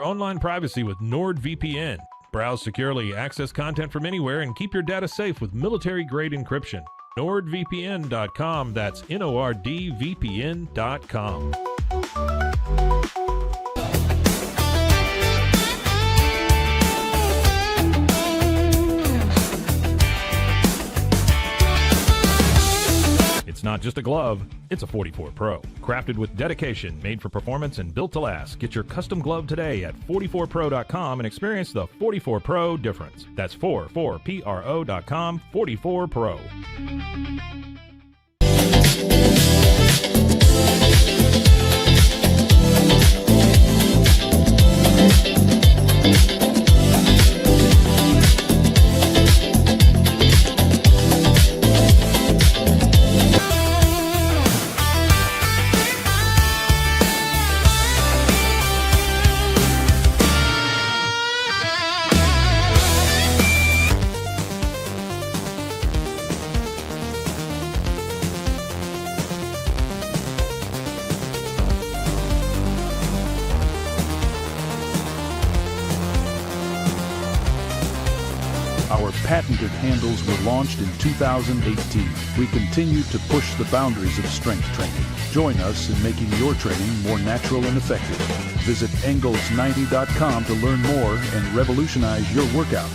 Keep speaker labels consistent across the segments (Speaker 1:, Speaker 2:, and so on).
Speaker 1: online privacy with NordVPN. Browse securely, access content from anywhere, and keep your data safe with military-grade encryption. NordVPN.com. That's NORDVPN.com. It's not just a glove, it's a 44 Pro. Crafted with dedication, made for performance, and built to last. Get your custom glove today at 44pro.com and experience the 44 Pro difference. That's 44pro.com, 44 Pro.
Speaker 2: Our patented handles were launched in 2018. We continue to push the boundaries of strength training. Join us in making your training more natural and effective. Visit Engels90.com to learn more and revolutionize your workout.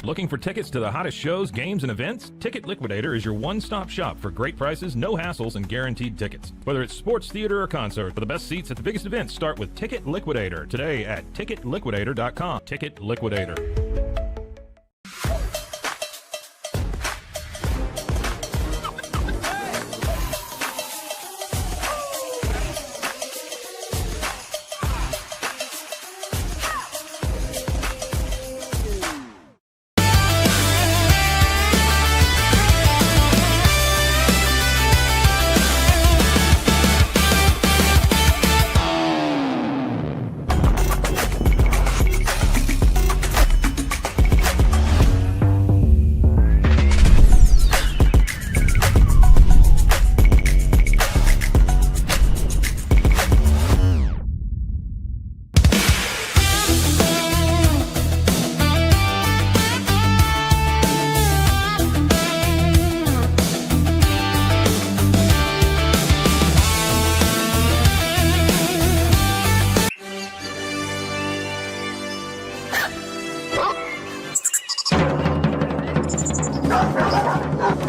Speaker 1: Looking for tickets to the hottest shows, games, and events? Ticket Liquidator is your one-stop shop for great prices, no hassles, and guaranteed tickets. Whether it's sports, theater, or concert, for the best seats at the biggest events, start with Ticket Liquidator today at TicketLiquidator.com. Ticket Liquidator.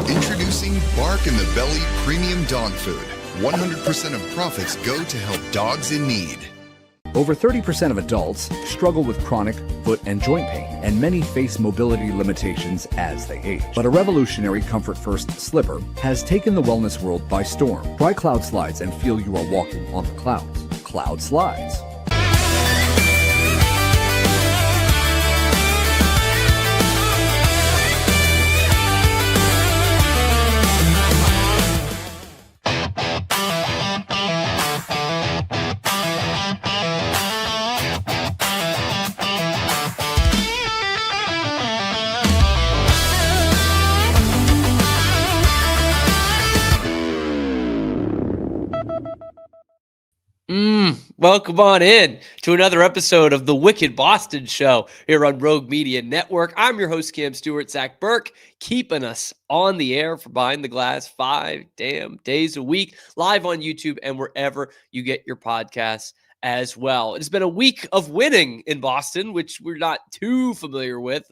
Speaker 3: Introducing Bark in the Belly Premium Dog Food. 100% of profits go to help dogs in need.
Speaker 4: Over 30% of adults struggle with chronic foot and joint pain, and many face mobility limitations as they age. But a revolutionary Comfort First slipper has taken the wellness world by storm. Try Cloud Slides and feel you are walking on the clouds. Cloud Slides.
Speaker 5: Welcome on in to another episode of the Wicked Boston Show here on Rogue Media Network. I'm your host, Cam Stuart. Zach Burke, keeping us on the air for Behind the Glass 5 damn days a week, live on YouTube and wherever you get your podcasts as well. It's been a week of winning in Boston, which we're not too familiar with,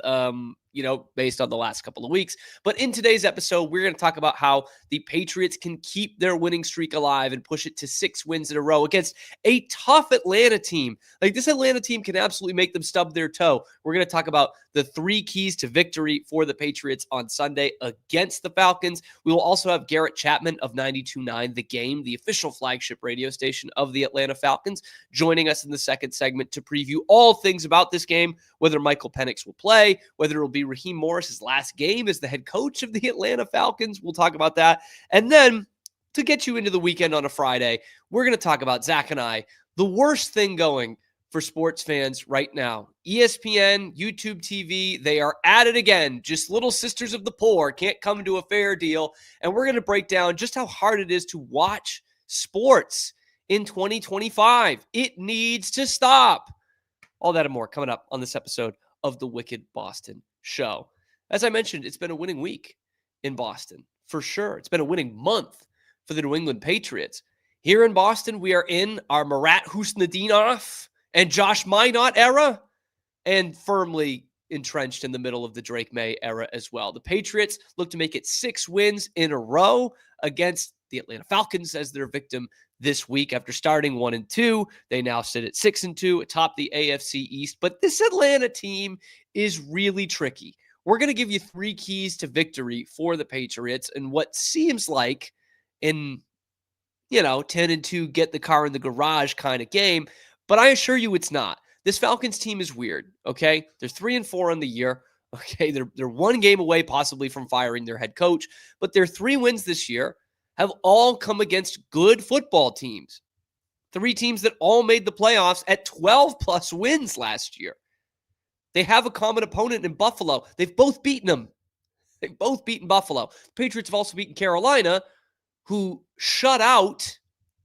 Speaker 5: based on the last couple of weeks. But in today's episode, we're going to talk about how the Patriots can keep their winning streak alive and push it to 6 wins in a row against a tough Atlanta team. Like, this Atlanta team can absolutely make them stub their toe. We're going to talk about the 3 keys to victory for the Patriots on Sunday against the Falcons. We will also have Garrett Chapman of 92.9 The Game, the official flagship radio station of the Atlanta Falcons, joining us in the second segment to preview all things about this game, whether Michael Penix will play, whether it will be Raheem Morris's last game as the head coach of the Atlanta Falcons. We'll talk about that. And then to get you into the weekend on a Friday, we're going to talk about, Zach and I, the worst thing going for sports fans right now. ESPN, YouTube TV, they are at it again. Just little sisters of the poor can't come to a fair deal. And we're going to break down just how hard it is to watch sports in 2025. It needs to stop. All that and more coming up on this episode of the Wicked Boston Show. As I mentioned, it's been a winning week in Boston, for sure. It's been a winning month for the New England Patriots. Here in Boston, we are in our Marat Husnadinov and Josh Minot era, and firmly entrenched in the middle of the Drake Maye era as well. The Patriots look to make it 6 wins in a row against the Atlanta Falcons as their victim this week. After starting 1-2, they now sit at 6-2 atop the AFC East. But this Atlanta team is really tricky. We're going to give you 3 keys to victory for the Patriots and what seems like in 10-2 get the car in the garage kind of game. But I assure you it's not. This Falcons team is weird, okay? They're 3-4 on the year, okay? They're 1 game away possibly from firing their head coach, but their 3 wins this year have all come against good football teams. 3 teams that all made the playoffs at 12-plus wins last year. They have a common opponent in Buffalo. They've both beaten them. They've both beaten Buffalo. The Patriots have also beaten Carolina, who shut out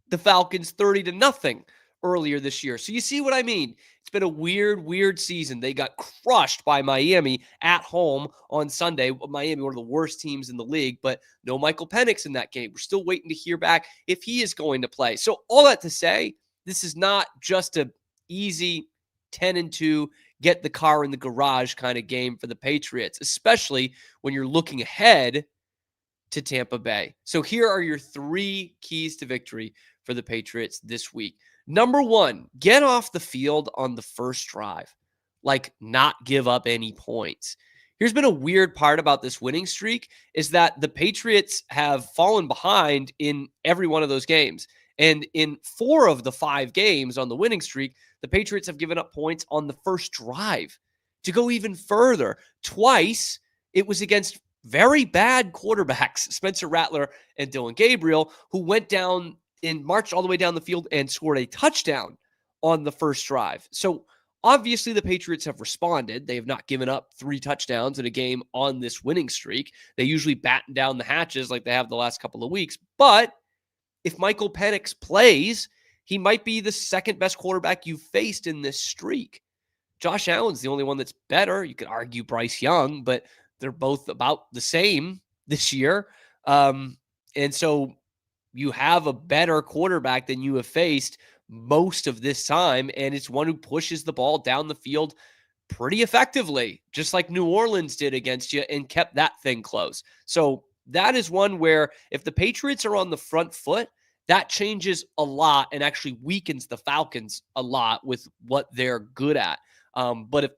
Speaker 5: the Falcons 30-0 earlier this year. So you see what I mean? It's been a weird season. They got crushed by Miami at home on Sunday. Miami, one of the worst teams in the league, but no Michael Penix in that game. We're still waiting to hear back if he is going to play. So all that to say, this is not just an easy 10-2, get the car in the garage kind of game for the Patriots, especially when you're looking ahead to Tampa Bay. So here are your 3 keys to victory for the Patriots this week. Number 1, get off the field on the first drive. Like, not give up any points. Here's been a weird part about this winning streak is that the Patriots have fallen behind in every one of those games. And in 4 of the 5 games on the winning streak, the Patriots have given up points on the first drive. To go even further, twice it was against very bad quarterbacks, Spencer Rattler and Dylan Gabriel, who went down and marched all the way down the field and scored a touchdown on the first drive. So obviously the Patriots have responded. They have not given up 3 touchdowns in a game on this winning streak. They usually batten down the hatches like they have the last couple of weeks. But if Michael Penix plays, he might be the second best quarterback you've faced in this streak. Josh Allen's the only one that's better. You could argue Bryce Young, but they're both about the same this year. And so you have a better quarterback than you have faced most of this time, and it's one who pushes the ball down the field pretty effectively, just like New Orleans did against you and kept that thing close. So that is one where if the Patriots are on the front foot, that changes a lot and actually weakens the Falcons a lot with what they're good at. But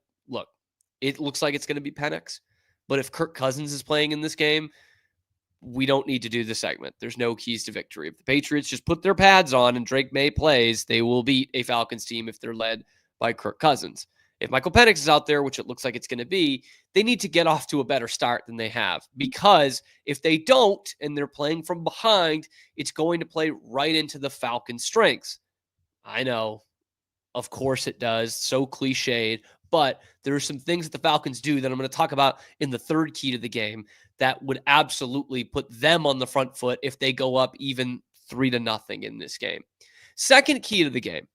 Speaker 5: it looks like it's going to be Penix, but if Kirk Cousins is playing in this game, we don't need to do the segment. There's no keys to victory. If the Patriots just put their pads on and Drake Maye plays, they will beat a Falcons team if they're led by Kirk Cousins. If Michael Penix is out there, which it looks like it's going to be, they need to get off to a better start than they have. Because if they don't and they're playing from behind, it's going to play right into the Falcons' strengths. I know. Of course it does. So cliched. But there are some things that the Falcons do that I'm going to talk about in the 3rd key to the game that would absolutely put them on the front foot if they go up even 3-0 in this game. 2nd key to the game.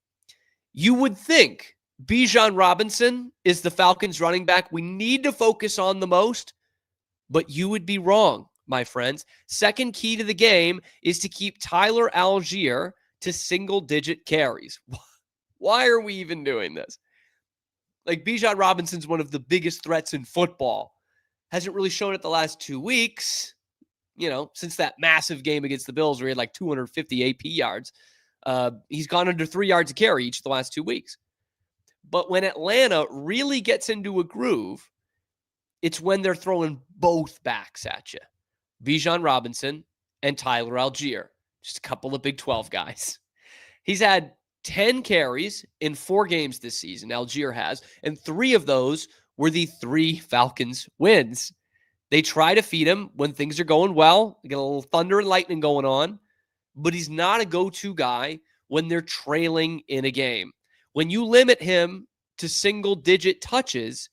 Speaker 5: You would think Bijan Robinson is the Falcons running back we need to focus on the most, but you would be wrong, my friends. 2nd key to the game is to keep Tyler Algier to single-digit carries. Why are we even doing this? Like, Bijan Robinson's one of the biggest threats in football. Hasn't really shown it the last 2 weeks, since that massive game against the Bills where he had like 250 AP yards. He's gone under 3 yards a carry each of the last 2 weeks. But when Atlanta really gets into a groove, it's when they're throwing both backs at you. Bijan Robinson and Tyler Algier. Just a couple of Big 12 guys. He's had 10 carries in 4 games this season, Algier has, and 3 of those were the 3 Falcons wins. They try to feed him when things are going well. They get a little thunder and lightning going on, but he's not a go-to guy when they're trailing in a game. When you limit him to single-digit touches,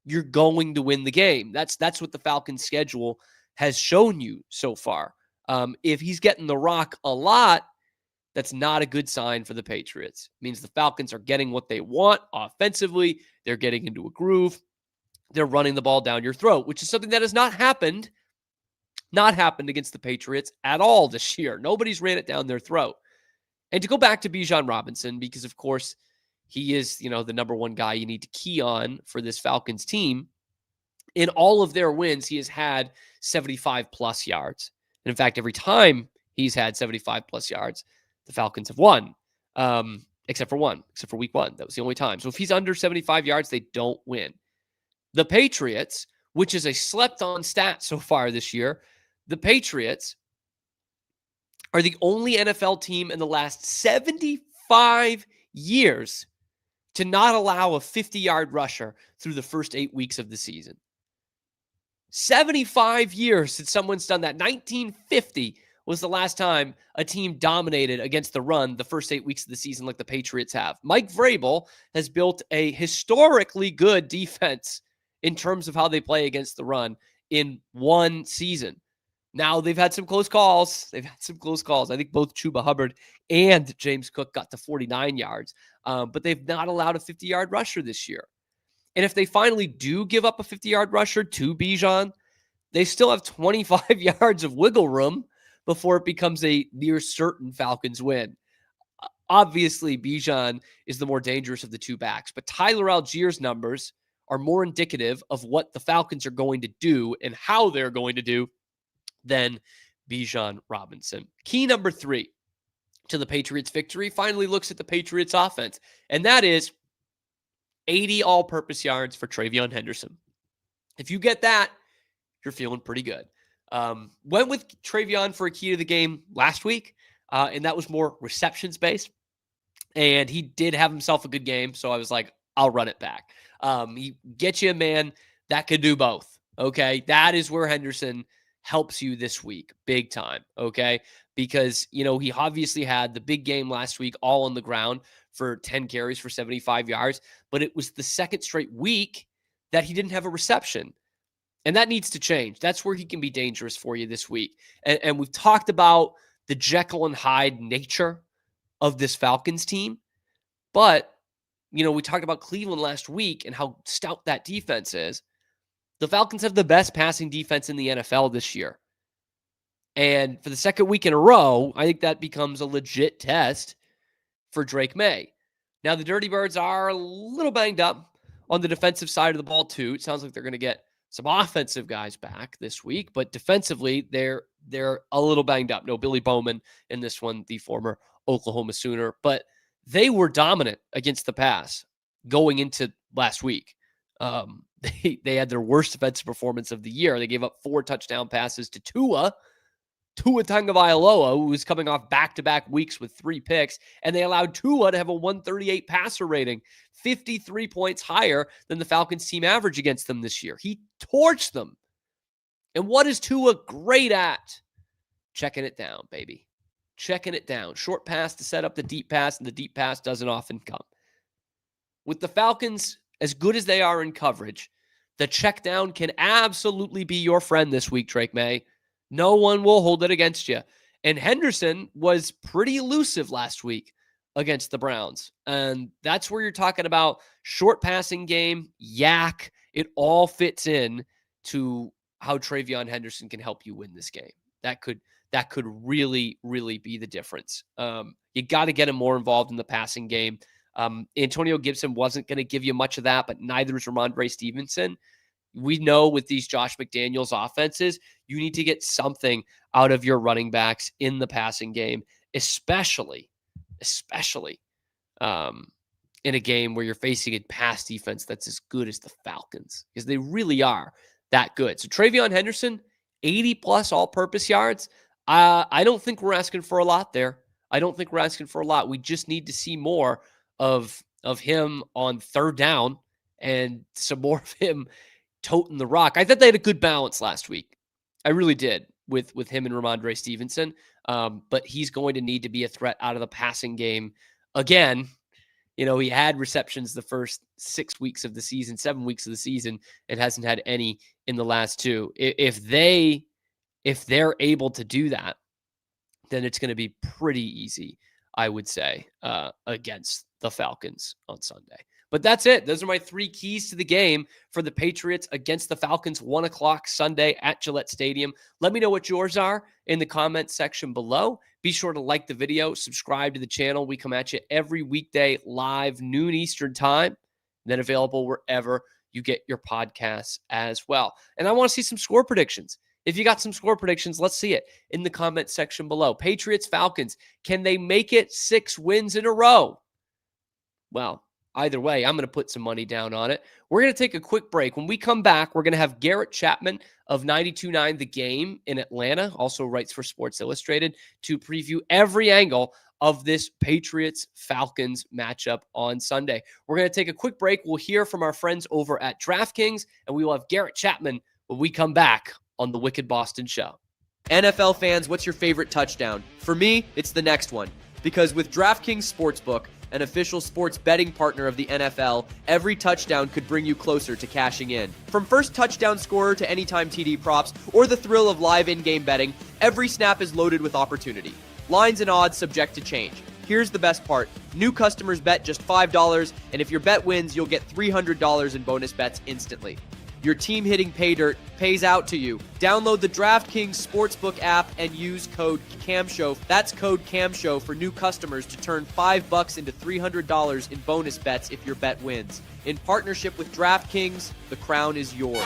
Speaker 5: you're going to win the game. That's what the Falcons' schedule has shown you so far. If he's getting the rock a lot, that's not a good sign for the Patriots. It means the Falcons are getting what they want offensively. They're getting into a groove. They're running the ball down your throat, which is something that has not happened against the Patriots at all this year. Nobody's ran it down their throat. And to go back to Bijan Robinson, because of course he is, the number one guy you need to key on for this Falcons team. In all of their wins, he has had 75 plus yards. And in fact, every time he's had 75 plus yards, the Falcons have won, except for week one. That was the only time. So if he's under 75 yards, they don't win. The Patriots, which is a slept-on stat so far this year, the Patriots are the only NFL team in the last 75 years to not allow a 50-yard rusher through the first 8 weeks of the season. 75 years since someone's done that. 1950 was the last time a team dominated against the run the first 8 weeks of the season like the Patriots have. Mike Vrabel has built a historically good defense in terms of how they play against the run in one season. Now, they've had some close calls. I think both Chuba Hubbard and James Cook got to 49 yards, but they've not allowed a 50-yard rusher this year. And if they finally do give up a 50-yard rusher to Bijan, they still have 25 yards of wiggle room before it becomes a near certain Falcons win. Obviously, Bijan is the more dangerous of the two backs, but Tyler Allgeier's numbers are more indicative of what the Falcons are going to do and how they're going to do than Bijan Robinson. Key number 3 to the Patriots' victory finally looks at the Patriots' offense, and that is 80 all-purpose yards for TreVeyon Henderson. If you get that, you're feeling pretty good. Went with TreVeyon for a key to the game last week, and that was more receptions-based, and he did have himself a good game, so I was like, I'll run it back. He gets you a man that could do both, okay? That is where Henderson helps you this week, big time, okay? Because, he obviously had the big game last week all on the ground for 10 carries for 75 yards, but it was the second straight week that he didn't have a reception. And that needs to change. That's where he can be dangerous for you this week. And we've talked about the Jekyll and Hyde nature of this Falcons team, but, we talked about Cleveland last week and how stout that defense is. The Falcons have the best passing defense in the NFL this year. And for the second week in a row, I think that becomes a legit test for Drake Maye. Now, the Dirty Birds are a little banged up on the defensive side of the ball, too. It sounds like they're going to get some offensive guys back this week, but defensively, they're a little banged up. No Billy Bowman in this one, the former Oklahoma Sooner, but they were dominant against the pass going into last week. They had their worst defensive performance of the year. They gave up 4 touchdown passes to Tua Tagovailoa, who was coming off back-to-back weeks with 3 picks, and they allowed Tua to have a 138 passer rating, 53 points higher than the Falcons team average against them this year. He torched them. And what is Tua great at? Checking it down, baby. Checking it down. Short pass to set up the deep pass, and the deep pass doesn't often come. With the Falcons, as good as they are in coverage, the check down can absolutely be your friend this week, Drake Maye. No one will hold it against you. And Henderson was pretty elusive last week against the Browns. And that's where you're talking about short passing game, yak. It all fits in to how TreVeyon Henderson can help you win this game. That could really, really be the difference. You got to get him more involved in the passing game. Antonio Gibson wasn't going to give you much of that, but neither is Ramondre Stevenson. We know with these Josh McDaniels offenses, you need to get something out of your running backs in the passing game, especially in a game where you're facing a pass defense that's as good as the Falcons, because they really are that good. So TreVeyon Henderson, 80-plus all-purpose yards. I don't think we're asking for a lot there. We just need to see more of him on third down and some more of him toting the rock. I thought they had a good balance last week. I really did with him and Ramondre Stevenson. But he's going to need to be a threat out of the passing game again He had receptions the first 6 weeks of the season, 7 weeks of the season, and hasn't had any in the last 2. If they're able to do that, then it's going to be pretty easy, I would say, against the Falcons on Sunday. But that's it. Those are my 3 keys to the game for the Patriots against the Falcons, 1 o'clock Sunday at Gillette Stadium. Let me know what yours are in the comment section below. Be sure to like the video, subscribe to the channel. We come at you every weekday live, noon Eastern time, then available wherever you get your podcasts as well. And I want to see some score predictions. If you got some score predictions, let's see it in the comment section below. Patriots, Falcons, can they make it 6 wins in a row? Well, either way, I'm going to put some money down on it. We're going to take a quick break. When we come back, we're going to have Garrett Chapman of 92.9 The Game in Atlanta, also writes for Sports Illustrated, to preview every angle of this Patriots-Falcons matchup on Sunday. We're going to take a quick break. We'll hear from our friends over at DraftKings, and we will have Garrett Chapman when we come back on the Wicked Boston Show. NFL fans, what's your favorite touchdown? For me, it's the next one. Because with DraftKings Sportsbook, an official sports betting partner of the NFL, every touchdown could bring you closer to cashing in. From first touchdown scorer to anytime TD props, or the thrill of live in-game betting, every snap is loaded with opportunity. Lines and odds subject to change. Here's the best part. New customers bet just $5, and if your bet wins, you'll get $300 in bonus bets instantly. Your team hitting pay dirt pays out to you. Download the DraftKings Sportsbook app and use code CAMSHOW. That's code CAMSHOW for new customers to turn $5 into $300 in bonus bets if your bet wins. In partnership with DraftKings, the crown is yours.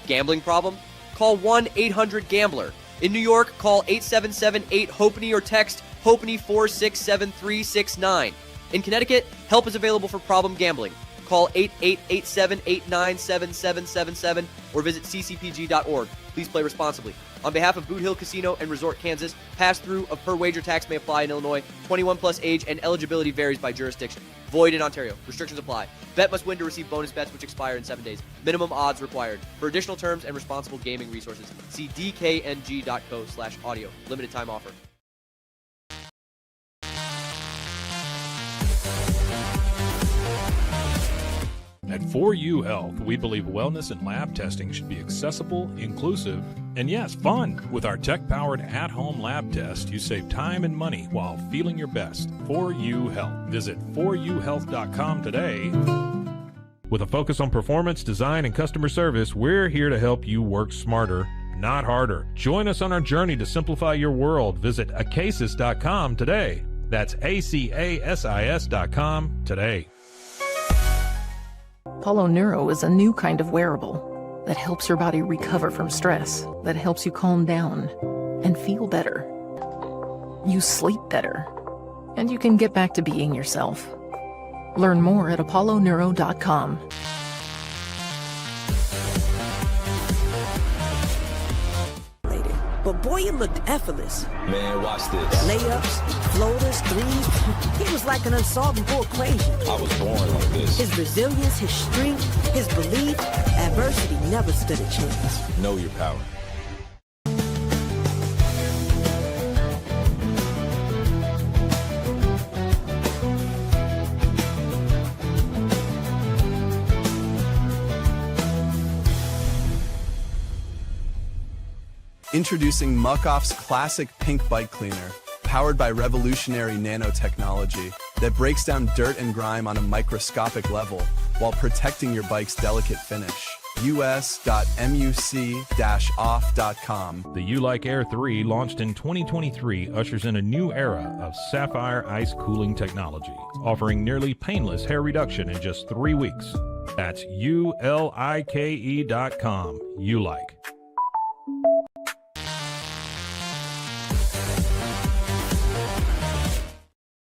Speaker 5: Gambling problem? Call 1-800-GAMBLER. In New York, call 877-8-HOPENY or text HOPENY 467369. In Connecticut, help is available for problem gambling. Call 8887-897777 or visit ccpg.org. Please play responsibly. On behalf of Boot Hill Casino and Resort Kansas, pass-through of per-wager tax may apply in Illinois. 21 plus age and eligibility varies by jurisdiction. Void in Ontario. Restrictions apply. Bet must win to receive bonus bets which expire in 7 days. Minimum odds required. For additional terms and responsible gaming resources, see dkng.co/audio. Limited time offer.
Speaker 1: At 4U Health, we believe wellness and lab testing should be accessible, inclusive, and yes, fun. With our tech-powered at-home lab test, you save time and money while feeling your best. 4U Health. Visit 4uhealth.com today. With a focus on performance, design, and customer service, we're here to help you work smarter, not harder. Join us on our journey to simplify your world. Visit acasis.com today. That's ACASIS.com today.
Speaker 6: Apollo Neuro is a new kind of wearable that helps your body recover from stress, that helps you calm down and feel better. You sleep better, and you can get back to being yourself. Learn more at apolloneuro.com.
Speaker 7: But boy, it looked effortless.
Speaker 8: Man, watch this.
Speaker 7: Layups, floaters, threes. He was like an unsolvable equation.
Speaker 8: I was born like this.
Speaker 7: His resilience, his strength, his belief, adversity never stood a chance.
Speaker 8: Know your power.
Speaker 9: Introducing Muck-Off's classic pink bike cleaner, powered by revolutionary nanotechnology that breaks down dirt and grime on a microscopic level while protecting your bike's delicate finish. us.muc-off.com.
Speaker 1: The U-Like Air 3, launched in 2023, ushers in a new era of sapphire ice cooling technology, offering nearly painless hair reduction in just 3 weeks. That's ULIKE.com. U-Like.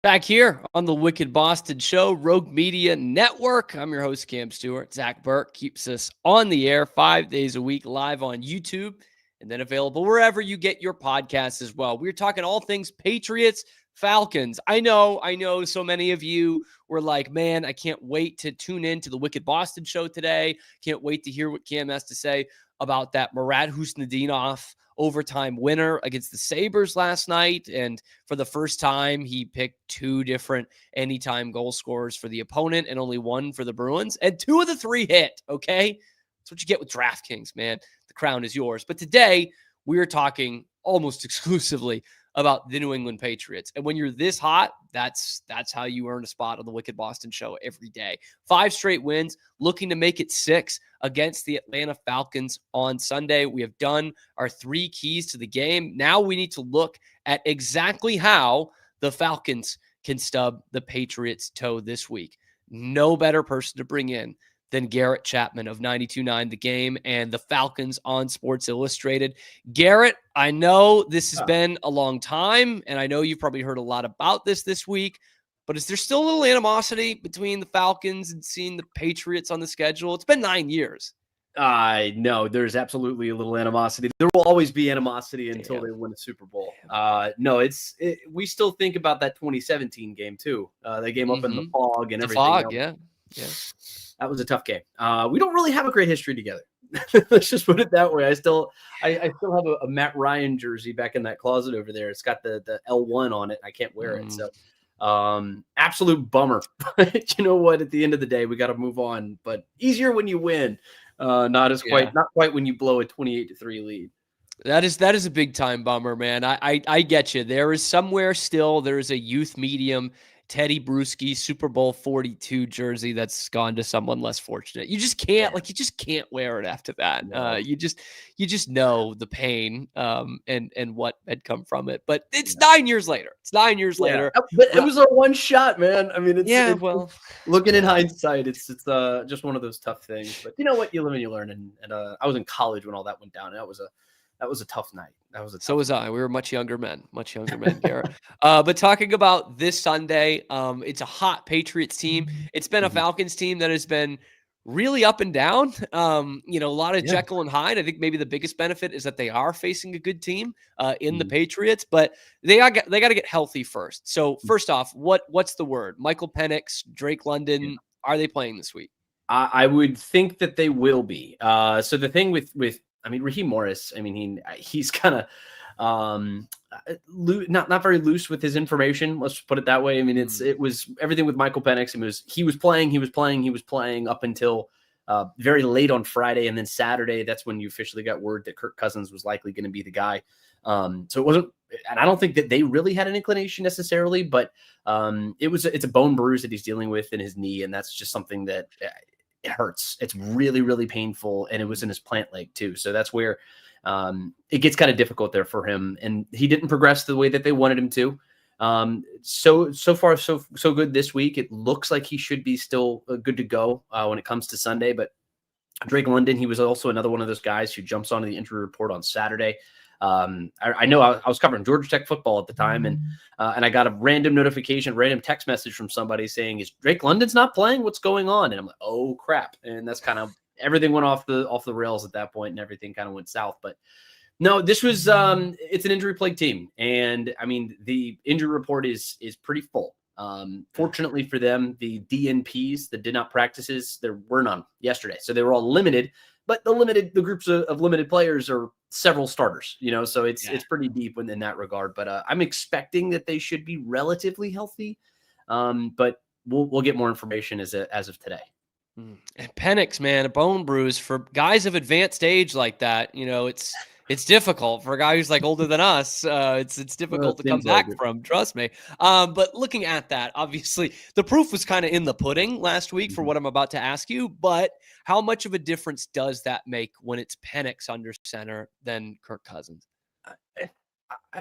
Speaker 5: Back here on the Wicked Boston Show, Rogue Media Network. I'm your host, Cam Stuart. Zach Burke keeps us on the air 5 days a week, live on YouTube, and then available wherever you get your podcasts as well. We're talking all things Patriots, Falcons. I know so many of you were like, man, I can't wait to tune in to the Wicked Boston Show today. Can't wait to hear what Cam has to say about that Murad Husnudinov overtime winner against the Sabres last night. And for the first time, he picked 2 different anytime goal scorers for the opponent and only 1 for the Bruins. And 2 of the 3 hit, okay? That's what you get with DraftKings, man. The crown is yours. But today, we're talking almost exclusively about the New England Patriots. And when you're this hot, that's how you earn a spot on the Wicked Boston Show every day. 5 straight wins, looking to make it 6 against the Atlanta Falcons on Sunday. We have done our 3 keys to the game. Now we need to look at exactly how the Falcons can stub the Patriots' toe this week. No better person to bring in than Garrett Chapman of 92.9 The Game and the Falcons on Sports Illustrated. Garrett, I know this has been a long time, and I know you've probably heard a lot about this week, but is there still a little animosity between the Falcons and seeing the Patriots on the schedule? It's been 9 years.
Speaker 10: No, there's absolutely a little animosity. There will always be animosity until they win a Super Bowl. No, we still think about that 2017 game too. That game up in the fog and everything.
Speaker 5: Fog, yeah.
Speaker 10: That was a tough game. We don't really have a great history together. Let's just put it that way. I still have a Matt Ryan jersey back in that closet over there. It's got the L1 on it. I can't wear it. So absolute bummer. But you know what? At the end of the day, we got to move on. But easier when you win. Not quite when you blow a 28-3 lead.
Speaker 5: That is a big time bummer, man. I get you. There is a youth medium Teddy Bruschi Super Bowl 42 jersey that's gone to someone less fortunate. You just can't wear it after that. No. You just know the pain and what had come from it. But it's 9 years later. It's 9 years later.
Speaker 10: But it was a one shot, man. I mean,
Speaker 5: well,
Speaker 10: looking in hindsight, it's just one of those tough things. But you know what? You live and you learn. And I was in college when all that went down. And that was a tough night.
Speaker 5: So was I. We were much younger men, Garrett. But talking about this Sunday, it's a hot Patriots team. It's been a Falcons team that has been really up and down. A lot of Jekyll and Hyde. I think maybe the biggest benefit is that they are facing a good team in the Patriots, but they got to get healthy first. So first off, what's the word? Michael Penix, Drake London, are they playing this week?
Speaker 10: I would think that they will be. So the thing with Raheem Morris, he's kind of not very loose with his information. Let's put it that way. It was everything with Michael Penix. He was playing up until very late on Friday, and then Saturday, that's when you officially got word that Kirk Cousins was likely going to be the guy. So it wasn't, and I don't think that they really had an inclination necessarily, but it's a bone bruise that he's dealing with in his knee, and that's just something that it hurts. It's really, really painful, and it was in his plant leg too. So that's where it gets kind of difficult there for him, and he didn't progress the way that they wanted him to. So far, so good this week. It looks like he should be still good to go when it comes to Sunday. But Drake London, he was also another one of those guys who jumps onto the injury report on Saturday. I know I was covering Georgia Tech football at the time, and I got a random text message from somebody saying, "Is Drake London's not playing? What's going on?" And I'm like, "Oh crap!" And that's kind of everything went off the rails at that point, and everything kind of went south. But no, this was it's an injury plagued team, and the injury report is pretty full. Fortunately for them, the DNPs, the did not practices, there were none yesterday, so they were all limited. But the groups of limited players are several starters, so it's pretty deep in that regard. But I'm expecting that they should be relatively healthy. But we'll get more information as of today.
Speaker 5: And Penix, man, a bone bruise for guys of advanced age like that. It's difficult for a guy who's like older than us. It's difficult to come back from, trust me. But looking at that, obviously the proof was kind of in the pudding last week for what I'm about to ask you, but how much of a difference does that make when it's Penix under center than Kirk Cousins?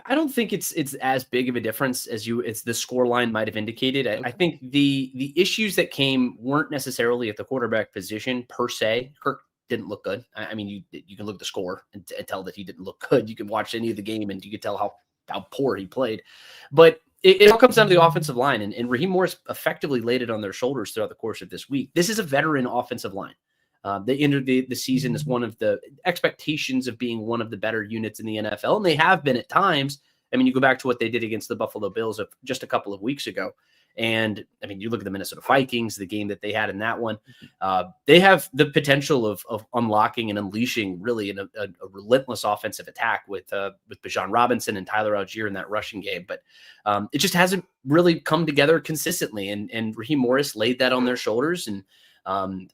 Speaker 10: I don't think it's as big of a difference as the score line might have indicated. I think the issues that came weren't necessarily at the quarterback position per se. Kirk didn't look good. You can look at the score and tell that he didn't look good. You can watch any of the game and you can tell how poor he played. But it all comes down to the offensive line, and Raheem Morris effectively laid it on their shoulders throughout the course of this week. This is a veteran offensive line. They entered the season as one of the expectations of being one of the better units in the NFL, and they have been at times. You go back to what they did against the Buffalo Bills just a couple of weeks ago, And I mean, you look at the Minnesota Vikings, the game that they had in that one, they have the potential of unlocking and unleashing really a relentless offensive attack with Bijan Robinson and Tyler Algier in that rushing game. But it just hasn't really come together consistently. And Raheem Morris laid that on their shoulders and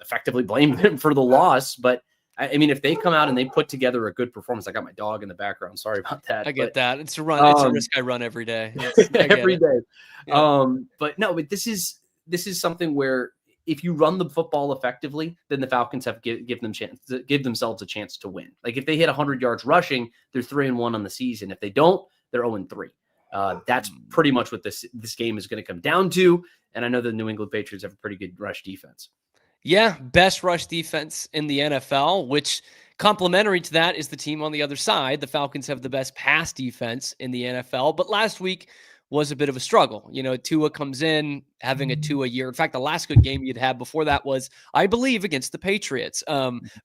Speaker 10: effectively blamed them for the loss. But I mean, if they come out and they put together a good performance, I got my dog in the background. Sorry about that.
Speaker 5: I get that. It's a run. It's a risk I run every day.
Speaker 10: Every day.
Speaker 5: Yeah.
Speaker 10: But this is something where if you run the football effectively, then the Falcons have give themselves a chance to win. Like if they hit 100 yards rushing, they're 3-1 on the season. If they don't, they're 0-3. That's pretty much what this game is going to come down to. And I know the New England Patriots have a pretty good rush defense.
Speaker 5: Yeah, best rush defense in the NFL, which complementary to that is the team on the other side. The Falcons have the best pass defense in the NFL, but last week was a bit of a struggle. You know, Tua comes in having a Tua year. In fact, the last good game you'd had before that was, I believe, against the Patriots.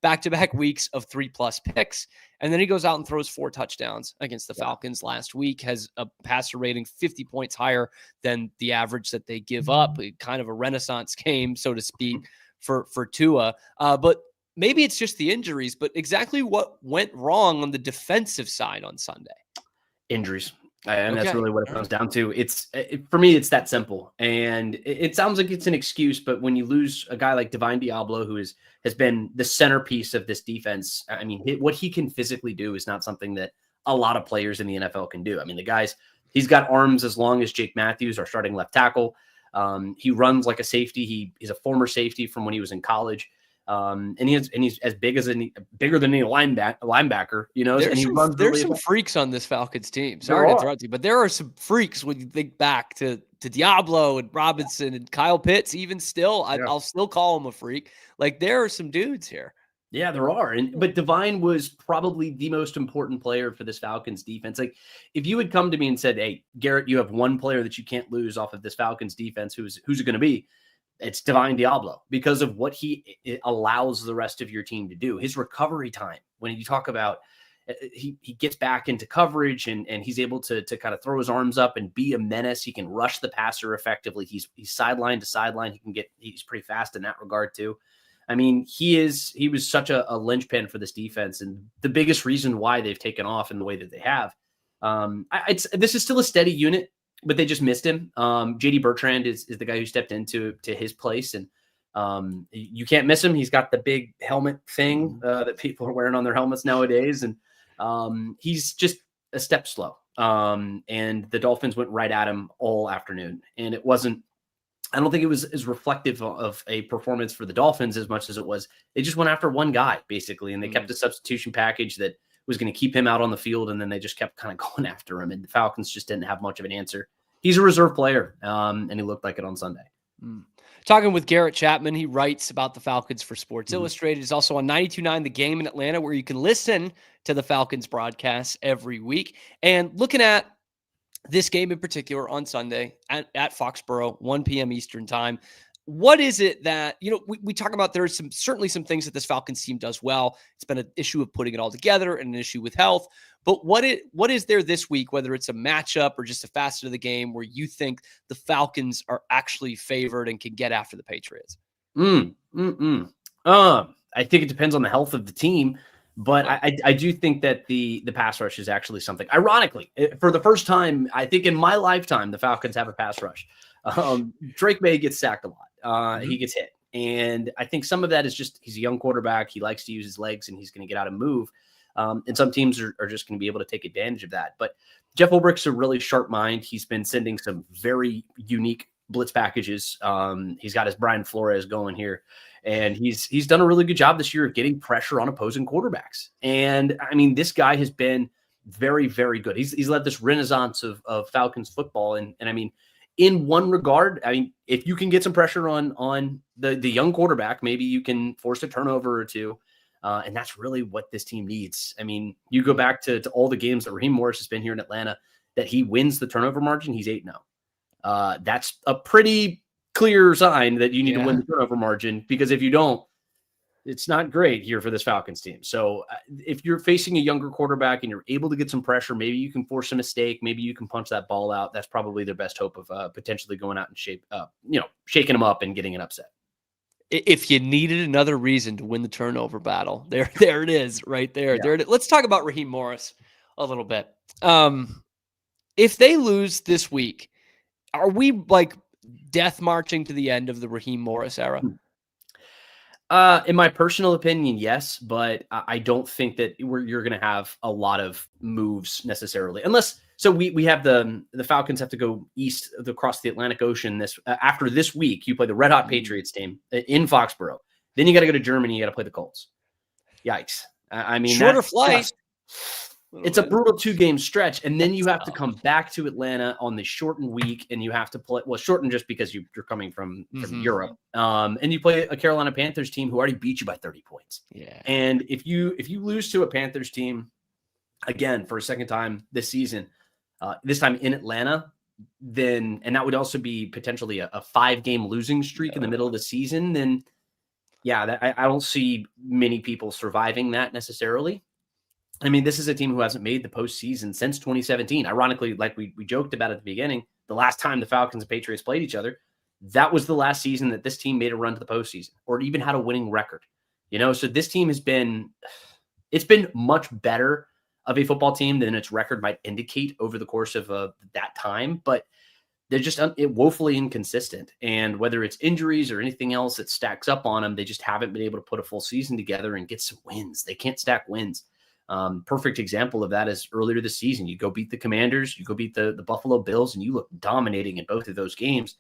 Speaker 5: Back-to-back weeks of 3+ picks. And then he goes out and throws 4 touchdowns against the Falcons last week, has a passer rating 50 points higher than the average that they give up. Kind of a renaissance game, so to speak, for Tua. But maybe it's just the injuries, but exactly what went wrong on the defensive side on Sunday?
Speaker 10: Injuries. And that's really what it comes down to. For me, it's that simple. And it sounds like it's an excuse, but when you lose a guy like Divine Diablo, who has been the centerpiece of this defense, I mean, what he can physically do is not something that a lot of players in the NFL can do. I mean, he's got arms as long as Jake Matthews, our starting left tackle. He runs like a safety. He's a former safety from when he was in college. And he's as bigger than any linebacker, you know.
Speaker 5: There's some freaks on this Falcons team. Sorry to interrupt you, but there are some freaks when you think back to Diablo and Robinson and Kyle Pitts. Even still, I'll still call him a freak. Like there are some dudes here.
Speaker 10: Yeah, there are. But Divine was probably the most important player for this Falcons defense. Like if you had come to me and said, "Hey, Garrett, you have one player that you can't lose off of this Falcons defense, who's it going to be?" It's Divine Diablo because of what he allows the rest of your team to do. His recovery time, when you talk about he gets back into coverage and he's able to kind of throw his arms up and be a menace. He can rush the passer effectively. He's sideline to sideline. He's pretty fast in that regard too. I mean, he was such a linchpin for this defense and the biggest reason why they've taken off in the way that they have. This is still a steady unit, but they just missed him. JD Bertrand is the guy who stepped into his place, and you can't miss him. He's got the big helmet thing that people are wearing on their helmets nowadays, and he's just a step slow. And the Dolphins went right at him all afternoon, and it wasn't. I don't think it was as reflective of a performance for the Dolphins as much as it was. They just went after one guy basically, and they kept a substitution package that was going to keep him out on the field, and then they just kept kind of going after him, and the Falcons just didn't have much of an answer. He's a reserve player, and he looked like it on Sunday.
Speaker 5: Talking with Garrett Chapman, he writes about the Falcons for Sports Illustrated. He's also on 92.9 The Game in Atlanta, where you can listen to the Falcons broadcasts every week. And looking at this game in particular on Sunday at Foxborough, 1 p.m. Eastern time, what is it that, we talk about there's certainly some things that this Falcons team does well. It's been an issue of putting it all together and an issue with health. But what is there this week, whether it's a matchup or just a facet of the game, where you think the Falcons are actually favored and can get after the Patriots?
Speaker 10: I think it depends on the health of the team, but I do think that the pass rush is actually something. Ironically, for the first time, I think in my lifetime, the Falcons have a pass rush. Drake Maye gets sacked a lot. He gets hit. And I think some of that is just he's a young quarterback. He likes to use his legs, and he's going to get out and move. And some teams are just going to be able to take advantage of that. But Jeff Ulbricht's a really sharp mind. He's been sending some very unique blitz packages. He's got his Brian Flores going here. And he's done a really good job this year of getting pressure on opposing quarterbacks. And, I mean, this guy has been very, very good. He's led this renaissance of Falcons football. And I mean, in one regard, I mean, if you can get some pressure on the young quarterback, maybe you can force a turnover or two. And that's really what this team needs. I mean, you go back to all the games that Raheem Morris has been here in Atlanta, that he wins the turnover margin, he's 8-0. That's a pretty clear sign that you need to win the turnover margin, because if you don't, it's not great here for this Falcons team. So if you're facing a younger quarterback and you're able to get some pressure, maybe you can force a mistake. Maybe you can punch that ball out. That's probably their best hope of potentially going out and shaking them up and getting an upset.
Speaker 5: If you needed another reason to win the turnover battle, there it is right there.
Speaker 10: Yeah.
Speaker 5: There it is. Let's talk about Raheem Morris a little bit. If they lose this week, are we like death marching to the end of the Raheem Morris era?
Speaker 10: In my personal opinion, yes, but I don't think that you're going to have a lot of moves necessarily, unless. So we have the Falcons have to go east across the Atlantic Ocean after this week. You play the Red Hot Patriots team in Foxborough. Then you got to go to Germany. You got to play the Colts. Yikes! I mean,
Speaker 5: shorter flight.
Speaker 10: It's a brutal 2-game stretch, and then you have to come back to Atlanta on the shortened week, and you have to play shortened just because you're coming from Europe, and you play a Carolina Panthers team who already beat you by 30 points.
Speaker 5: Yeah,
Speaker 10: and if you lose to a Panthers team again for a second time this season, this time in Atlanta, and that would also be potentially a 5-game losing streak in the middle of the season, then I don't see many people surviving that necessarily. I mean, this is a team who hasn't made the postseason since 2017. Ironically, like we joked about at the beginning, the last time the Falcons and Patriots played each other, that was the last season that this team made a run to the postseason or even had a winning record. So this team has been much better of a football team than its record might indicate over the course of that time, but they're just woefully inconsistent. And whether it's injuries or anything else that stacks up on them, they just haven't been able to put a full season together and get some wins. They can't stack wins. Perfect example of that is earlier this season. You go beat the Commanders, you go beat the Buffalo Bills, and you look dominating in both of those games.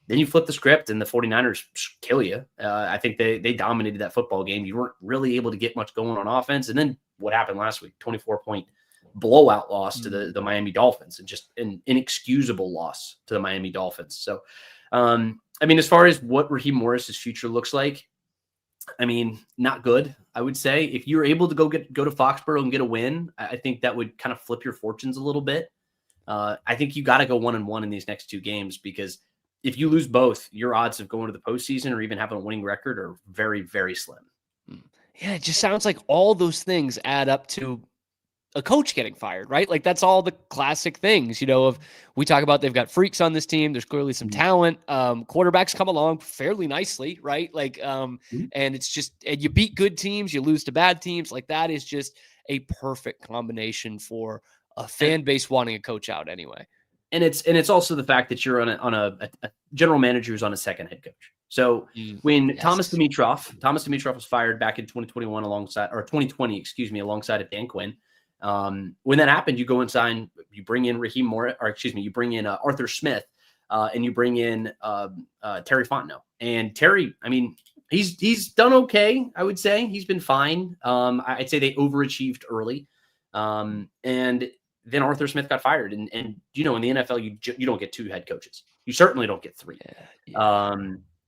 Speaker 10: Then you flip the script and the 49ers kill you. I think they dominated that football game. You weren't really able to get much going on offense. And then what happened last week? 24-point blowout loss to the Miami Dolphins, and just an inexcusable loss to the Miami Dolphins. So, I mean, as far as what Raheem Morris's future looks like, I mean, not good, I would say. If you're able to go to Foxborough and get a win, I think that would kind of flip your fortunes a little bit. I think you got to go 1-1 in these next 2 games, because if you lose both, your odds of going to the postseason or even having a winning record are very, very slim.
Speaker 5: Yeah, it just sounds like all those things add up to a coach getting fired, right? Like that's all the classic things, of we talk about they've got freaks on this team. There's clearly some talent. Quarterbacks come along fairly nicely, right? Like, and it's just, and you beat good teams, you lose to bad teams. Like that is just a perfect combination for a fan base wanting a coach out anyway.
Speaker 10: And it's also the fact that you're on a general manager who's on a second head coach. So when Thomas Dimitroff was fired back in 2021 2020, alongside of Dan Quinn. When that happened, you go and you bring in Raheem Morris, you bring in Arthur Smith, and you bring in Terry Fontenot. And Terry, I mean, he's done okay. I would say he's been fine. I'd say they overachieved early, and then Arthur Smith got fired. And in the NFL, you don't get 2 head coaches. You certainly don't get 3.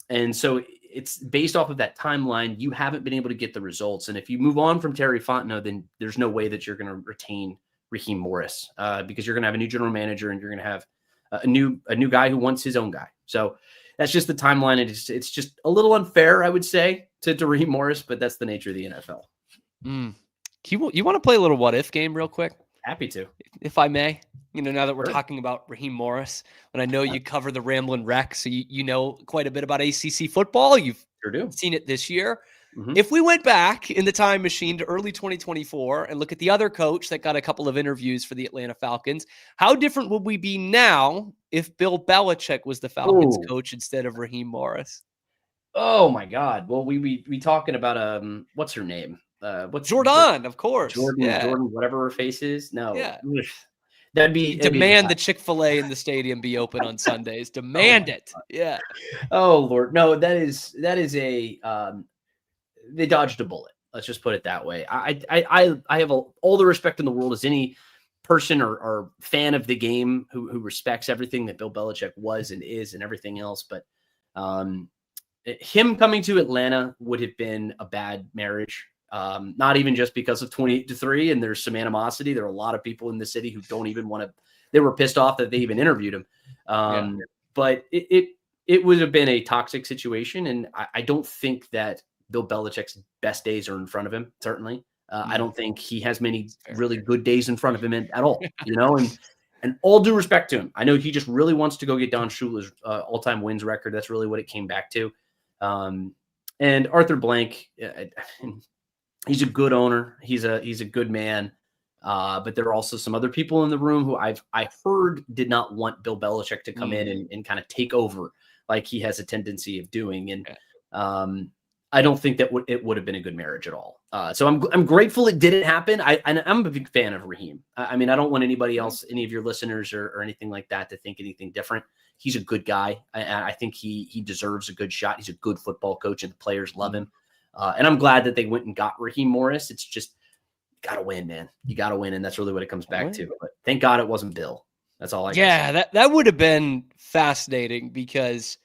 Speaker 10: And so it's based off of that timeline. You haven't been able to get the results. And if you move on from Terry Fontenot, then there's no way that you're going to retain Raheem Morris, because you're going to have a new general manager and you're going to have a new guy who wants his own guy. So that's just the timeline. It's just a little unfair, I would say, to Raheem Morris, but that's the nature of the NFL.
Speaker 5: You want to play a little what if game real quick?
Speaker 10: Happy to,
Speaker 5: if I may. Now that we're talking about Raheem Morris, and I know you cover the Ramblin' Wreck, so you know quite a bit about ACC football. You've seen it this year. If we went back in the time machine to early 2024 and look at the other coach that got a couple of interviews for the Atlanta Falcons, how different would we be now if Bill Belichick was the Falcons coach instead of Raheem Morris?
Speaker 10: Oh my God. Well, we talking about what's her name?
Speaker 5: What's Jordan, of course.
Speaker 10: Jordan, whatever her face is. No.
Speaker 5: Yeah.
Speaker 10: That'd be
Speaker 5: the Chick-fil-A in the stadium be open on Sundays. Demand it. Yeah.
Speaker 10: Oh Lord. No, that is a they dodged a bullet. Let's just put it that way. I have all the respect in the world as any person or fan of the game who respects everything that Bill Belichick was and is and everything else. But him coming to Atlanta would have been a bad marriage. Not even just because of 28-3 and there's some animosity. There are a lot of people in the city who don't even want to, they were pissed off that they even interviewed him. But it would have been a toxic situation. And I don't think that Bill Belichick's best days are in front of him, certainly. I don't think he has many really good days in front of him at all, and all due respect to him. I know he just really wants to go get Don Shula's all-time wins record. That's really what it came back to. And Arthur Blank, he's a good owner. He's a good man. But there are also some other people in the room who I heard did not want Bill Belichick to come in and kind of take over like he has a tendency of doing. And I don't think that it would have been a good marriage at all. So I'm grateful it didn't happen. I'm a big fan of Raheem. I mean, I don't want anybody else, any of your listeners or anything like that, to think anything different. He's a good guy. I think he deserves a good shot. He's a good football coach, and the players love him. And I'm glad that they went and got Raheem Morris. It's just, you got to win, man. You got to win, and that's really what it comes back to. But thank God it wasn't Bill. That's all I can say.
Speaker 5: That would have been fascinating because,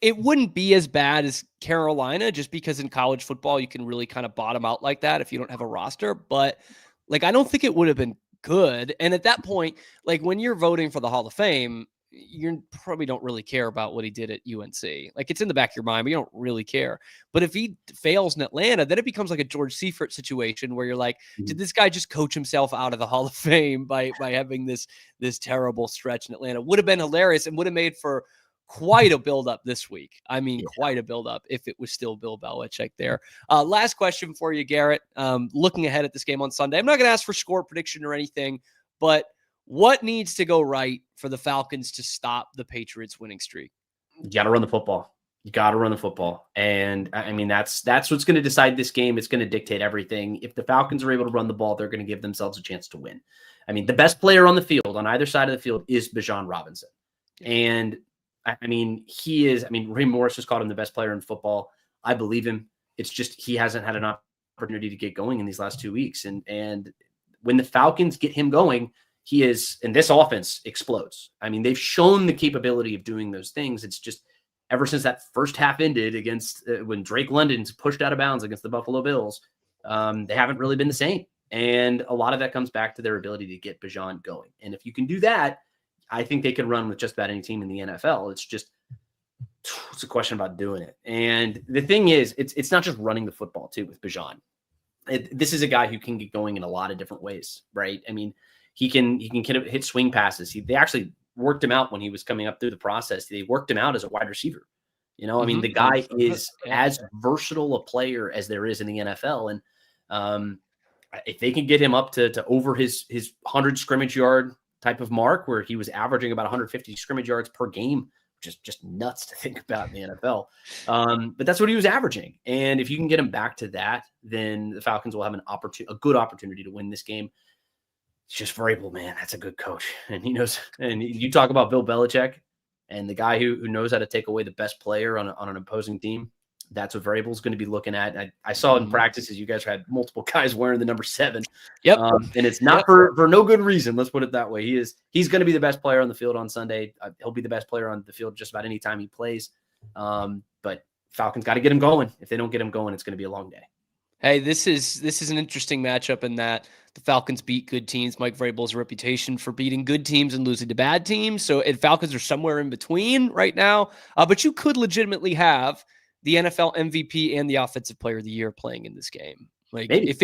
Speaker 5: it wouldn't be as bad as Carolina, just because in college football you can really kind of bottom out like that if you don't have a roster. But I don't think it would have been good. And at that point, when you're voting for the Hall of Fame, you probably don't really care about what he did at UNC. It's in the back of your mind, but you don't really care. But if he fails in Atlanta, then it becomes like a George Seifert situation where you're like, did this guy just coach himself out of the Hall of Fame by having this terrible stretch in Atlanta? Would have been hilarious and would have made for quite a buildup this week. I mean, quite a buildup if it was still Bill Belichick there. Last question for you, Garrett. Looking ahead at this game on Sunday, I'm not going to ask for score prediction or anything, but what needs to go right for the Falcons to stop the Patriots winning streak?
Speaker 10: You got to run the football. You got to run the football. And I mean, that's what's going to decide this game. It's going to dictate everything. If the Falcons are able to run the ball, they're going to give themselves a chance to win. I mean, the best player on the field on either side of the field is Bijan Robinson. And I mean, Raheem Morris has called him the best player in football. I believe him. It's just he hasn't had an opportunity to get going in these last 2 weeks. And when the Falcons get him going, and this offense explodes. I mean, they've shown the capability of doing those things. It's just ever since that first half ended against when Drake London's pushed out of bounds against the Buffalo Bills, they haven't really been the same. And a lot of that comes back to their ability to get Bijan going. And if you can do that, I think they can run with just about any team in the NFL. It's a question about doing it. And the thing is, it's not just running the football too with Bijan. This is a guy who can get going in a lot of different ways, right? I mean, he can hit swing passes. They actually worked him out when he was coming up through the process. They worked him out as a wide receiver. I mean, the guy is as versatile a player as there is in the NFL. And if they can get him up to over his 100 scrimmage yard type of mark, where he was averaging about 150 scrimmage yards per game, which is just nuts to think about in the NFL. But that's what he was averaging. And if you can get him back to that, then the Falcons will have a good opportunity to win this game. It's just Vrabel, man. That's a good coach. And he knows, and you talk about Bill Belichick and the guy who knows how to take away the best player on an opposing team. That's what Vrabel's going to be looking at. I saw in practices, you guys had multiple guys wearing the number 7.
Speaker 5: Yep.
Speaker 10: And it's not for no good reason. Let's put it that way. He's going to be the best player on the field on Sunday. He'll be the best player on the field just about any time he plays. But Falcons got to get him going. If they don't get him going, it's going to be a long day.
Speaker 5: Hey, this is an interesting matchup in that the Falcons beat good teams. Mike Vrabel's reputation for beating good teams and losing to bad teams. So Falcons are somewhere in between right now. But you could legitimately have the NFL MVP and the Offensive Player of the Year playing in this game.
Speaker 10: Maybe.
Speaker 5: if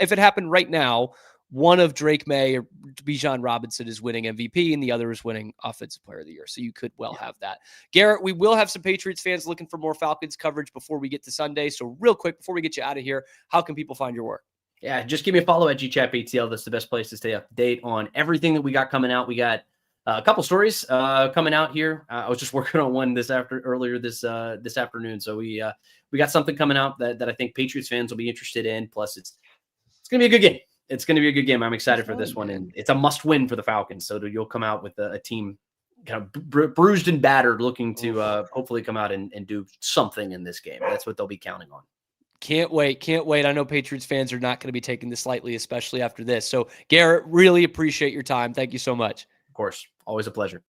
Speaker 5: it happened right now, one of Drake Maye or Bijan Robinson is winning MVP and the other is winning Offensive Player of the Year. So you could have that. Garrett, we will have some Patriots fans looking for more Falcons coverage before we get to Sunday. So real quick, before we get you out of here, how can people find your work?
Speaker 10: Yeah, just give me a follow at GChatPTL. That's the best place to stay up to date on everything that we got coming out. We got a couple stories coming out here. I was just working on one earlier this afternoon. So we got something coming out that I think Patriots fans will be interested in. Plus, it's going to be a good game. It's going to be a good game. I'm excited for this one, and it's a must-win for the Falcons. So you'll come out with a team kind of bruised and battered, looking to hopefully come out and do something in this game. That's what they'll be counting on.
Speaker 5: Can't wait. I know Patriots fans are not going to be taking this lightly, especially after this. So, Garrett, really appreciate your time. Thank you so much.
Speaker 10: Of course. Always a pleasure.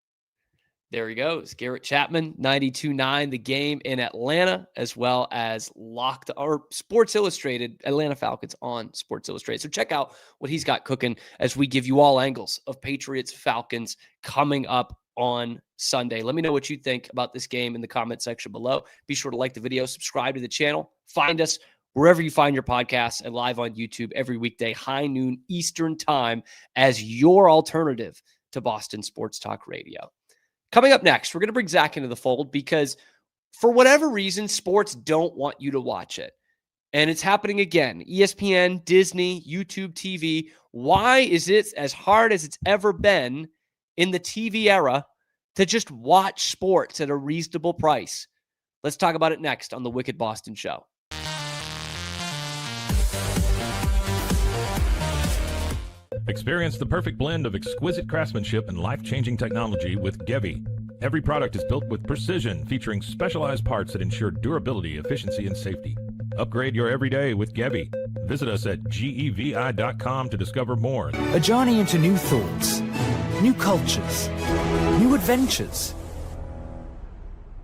Speaker 5: There he goes. Garrett Chapman, 92.9 The Game in Atlanta, as well as Sports Illustrated, Atlanta Falcons on Sports Illustrated. So check out what he's got cooking as we give you all angles of Patriots Falcons coming up on Sunday. Let me know what you think about this game in the comment section below. Be sure to like the video, subscribe to the channel, find us wherever you find your podcasts, and live on YouTube every weekday, high noon Eastern time, as your alternative to Boston Sports Talk Radio. Coming up next, we're going to bring Zach into the fold because for whatever reason, sports don't want you to watch it. And it's happening again. ESPN, Disney, YouTube TV. Why is it as hard as it's ever been in the TV era to just watch sports at a reasonable price? Let's talk about it next on the Wicked Boston Show.
Speaker 1: Experience the perfect blend of exquisite craftsmanship and life-changing technology with Gevi. Every product is built with precision, featuring specialized parts that ensure durability, efficiency, and safety. Upgrade your everyday with Gevi. Visit us at gevi.com to discover more.
Speaker 11: A journey into new thoughts, new cultures, new adventures.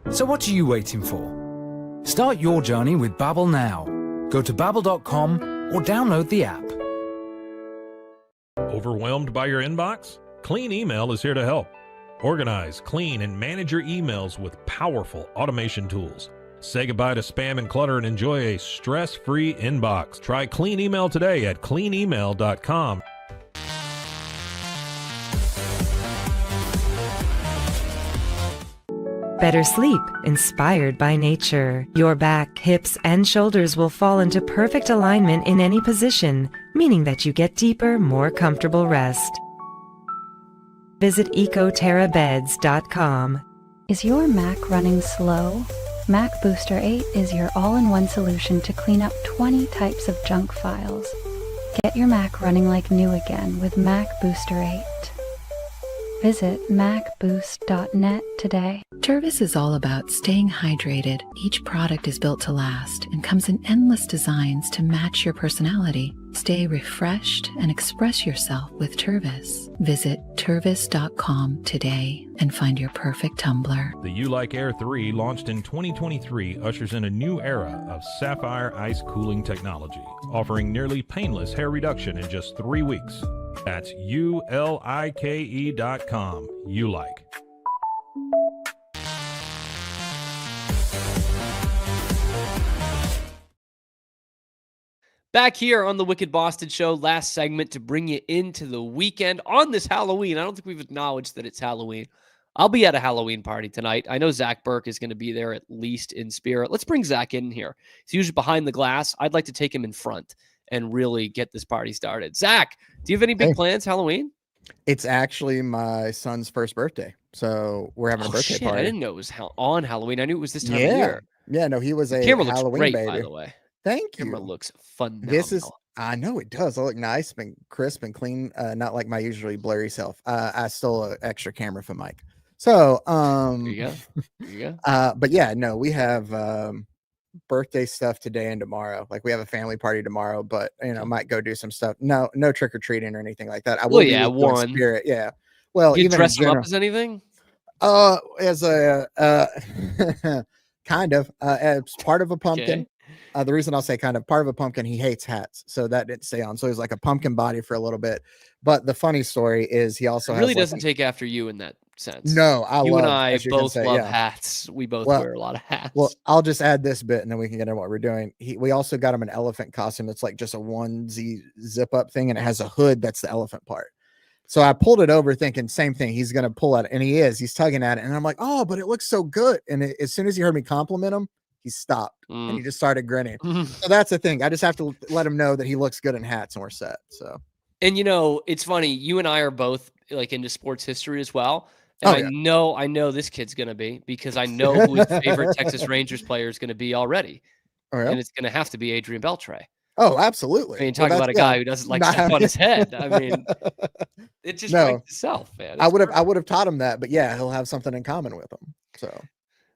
Speaker 11: So what are you waiting for? Start your journey with Babbel now. Go to babbel.com or download the app.
Speaker 1: Overwhelmed by your inbox? Clean Email is here to help. Organize, clean, and manage your emails with powerful automation tools. Say goodbye to spam and clutter and enjoy a stress-free inbox. Try Clean Email today at cleanemail.com.
Speaker 12: Better sleep, inspired by nature. Your back, hips, and shoulders will fall into perfect alignment in any position, meaning that you get deeper, more comfortable rest. Visit ecoterrabeds.com.
Speaker 13: Is your Mac running slow? Mac Booster 8 is your all-in-one solution to clean up 20 types of junk files. Get your Mac running like new again with Mac Booster 8. Visit macboost.net today.
Speaker 6: Tervis is all about staying hydrated. Each product is built to last and comes in endless designs to match your personality. Stay refreshed and express yourself with Tervis. Visit tervis.com today and find your perfect tumbler.
Speaker 1: The You Like Air 3, launched in 2023, ushers in a new era of sapphire ice cooling technology, offering nearly painless hair reduction in just 3 weeks. That's ulike.com. You like.
Speaker 5: Back here on the Wicked Boston Show, last segment to bring you into the weekend on this Halloween. I don't think we've acknowledged that it's Halloween. I'll be at a Halloween party tonight. I know Zach Burke is going to be there, at least in spirit. Let's bring Zach in here. He's usually behind the glass. I'd like to take him in front and really get this party started. Zach, do you have any big plans Halloween?
Speaker 14: It's actually my son's first birthday, so we're having a birthday party.
Speaker 5: I didn't know it was on Halloween. I knew it was this time of year.
Speaker 14: Yeah, no, he was a
Speaker 5: camera
Speaker 14: Halloween
Speaker 5: looks great,
Speaker 14: baby.
Speaker 5: by the way.
Speaker 14: Thank you.
Speaker 5: Camera looks phenomenal.
Speaker 14: This is, I know it does. I look nice and crisp and clean, not like my usually blurry self. I stole an extra camera from Mike. So,
Speaker 5: there you go. There you go.
Speaker 14: But yeah, no, we have birthday stuff today and tomorrow. Like we have a family party tomorrow, but might go do some stuff. No trick or treating or anything like that. I will.
Speaker 5: One
Speaker 14: spirit. Yeah. Well,
Speaker 5: you
Speaker 14: even
Speaker 5: dress him up as anything?
Speaker 14: As a kind of as part of a pumpkin.
Speaker 5: Okay.
Speaker 14: The reason I'll say kind of part of a pumpkin, he hates hats, so that didn't stay on. So he's like a pumpkin body for a little bit. But the funny story is he also
Speaker 5: really doesn't take after you in that sense.
Speaker 14: No,
Speaker 5: you and I both love hats. We both wear a lot of hats.
Speaker 14: Well, I'll just add this bit and then we can get into what we're doing. We also got him an elephant costume. It's like just a onesie zip up thing, and it has a hood. That's the elephant part. So I pulled it over thinking same thing. He's going to pull at it, and he's tugging at it. And I'm like, oh, but it looks so good. And as soon as he heard me compliment him, he stopped and he just started grinning. So that's the thing. I just have to let him know that he looks good in hats and we're set. So,
Speaker 5: and it's funny. You and I are both like into sports history as well. And I know this kid's going to be, because I know who his favorite Texas Rangers player is going to be already.
Speaker 14: Oh, yeah?
Speaker 5: And it's going to have to be Adrian Beltre.
Speaker 14: Oh, absolutely.
Speaker 5: I mean, talking about a guy who doesn't like stuff on his head. I mean, it just writes itself, man.
Speaker 14: I would have taught him that, but yeah, he'll have something in common with him.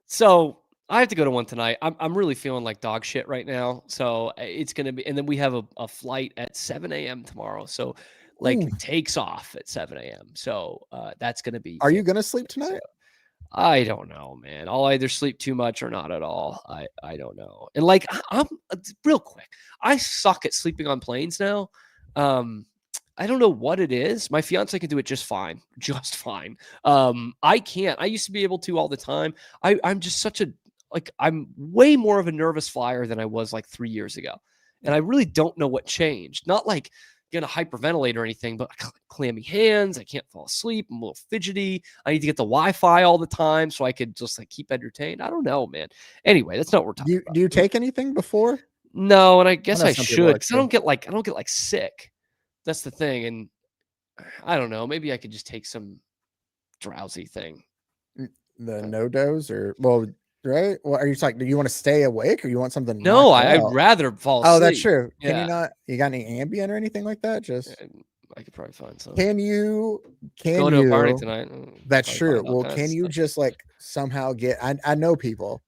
Speaker 5: So I have to go to one tonight. I'm really feeling like dog shit right now. So it's going to be, and then we have a flight at 7 a.m. tomorrow. So it takes off at 7 a.m. So that's going to be.
Speaker 14: Are you going to sleep tonight?
Speaker 5: So, I don't know, man. I'll either sleep too much or not at all. I don't know. And I'm real quick. I suck at sleeping on planes now. I don't know what it is. My fiance can do it just fine. Just fine. I can't. I used to be able to all the time. I'm just such a, like, I'm way more of a nervous flyer than I was like 3 years ago. And I really don't know what changed. Not like going to hyperventilate or anything, but clammy hands. I can't fall asleep. I'm a little fidgety. I need to get the Wi-Fi all the time so I could just like keep entertained. I don't know, man. Anyway, that's not what we're talking about.
Speaker 14: Do you take anything before?
Speaker 5: No, and I guess I
Speaker 14: some people
Speaker 5: should,
Speaker 14: like
Speaker 5: because I don't get like sick. That's the thing. And I don't know. Maybe I could just take some drowsy thing.
Speaker 14: The no-dose or, well, right? Well, are you like, do you want to stay awake or you want something?
Speaker 5: No,
Speaker 14: knock you
Speaker 5: I'd
Speaker 14: out?
Speaker 5: rather fall asleep.
Speaker 14: Oh, that's true. Can
Speaker 5: Yeah.
Speaker 14: you not, you got any Ambien or anything like that? Just,
Speaker 5: I could probably find some.
Speaker 14: can you,
Speaker 5: Going to a party tonight.
Speaker 14: That's
Speaker 5: Probably
Speaker 14: true.
Speaker 5: find all
Speaker 14: Well,
Speaker 5: kinds
Speaker 14: can
Speaker 5: of
Speaker 14: you
Speaker 5: stuff.
Speaker 14: just like somehow get, I know people,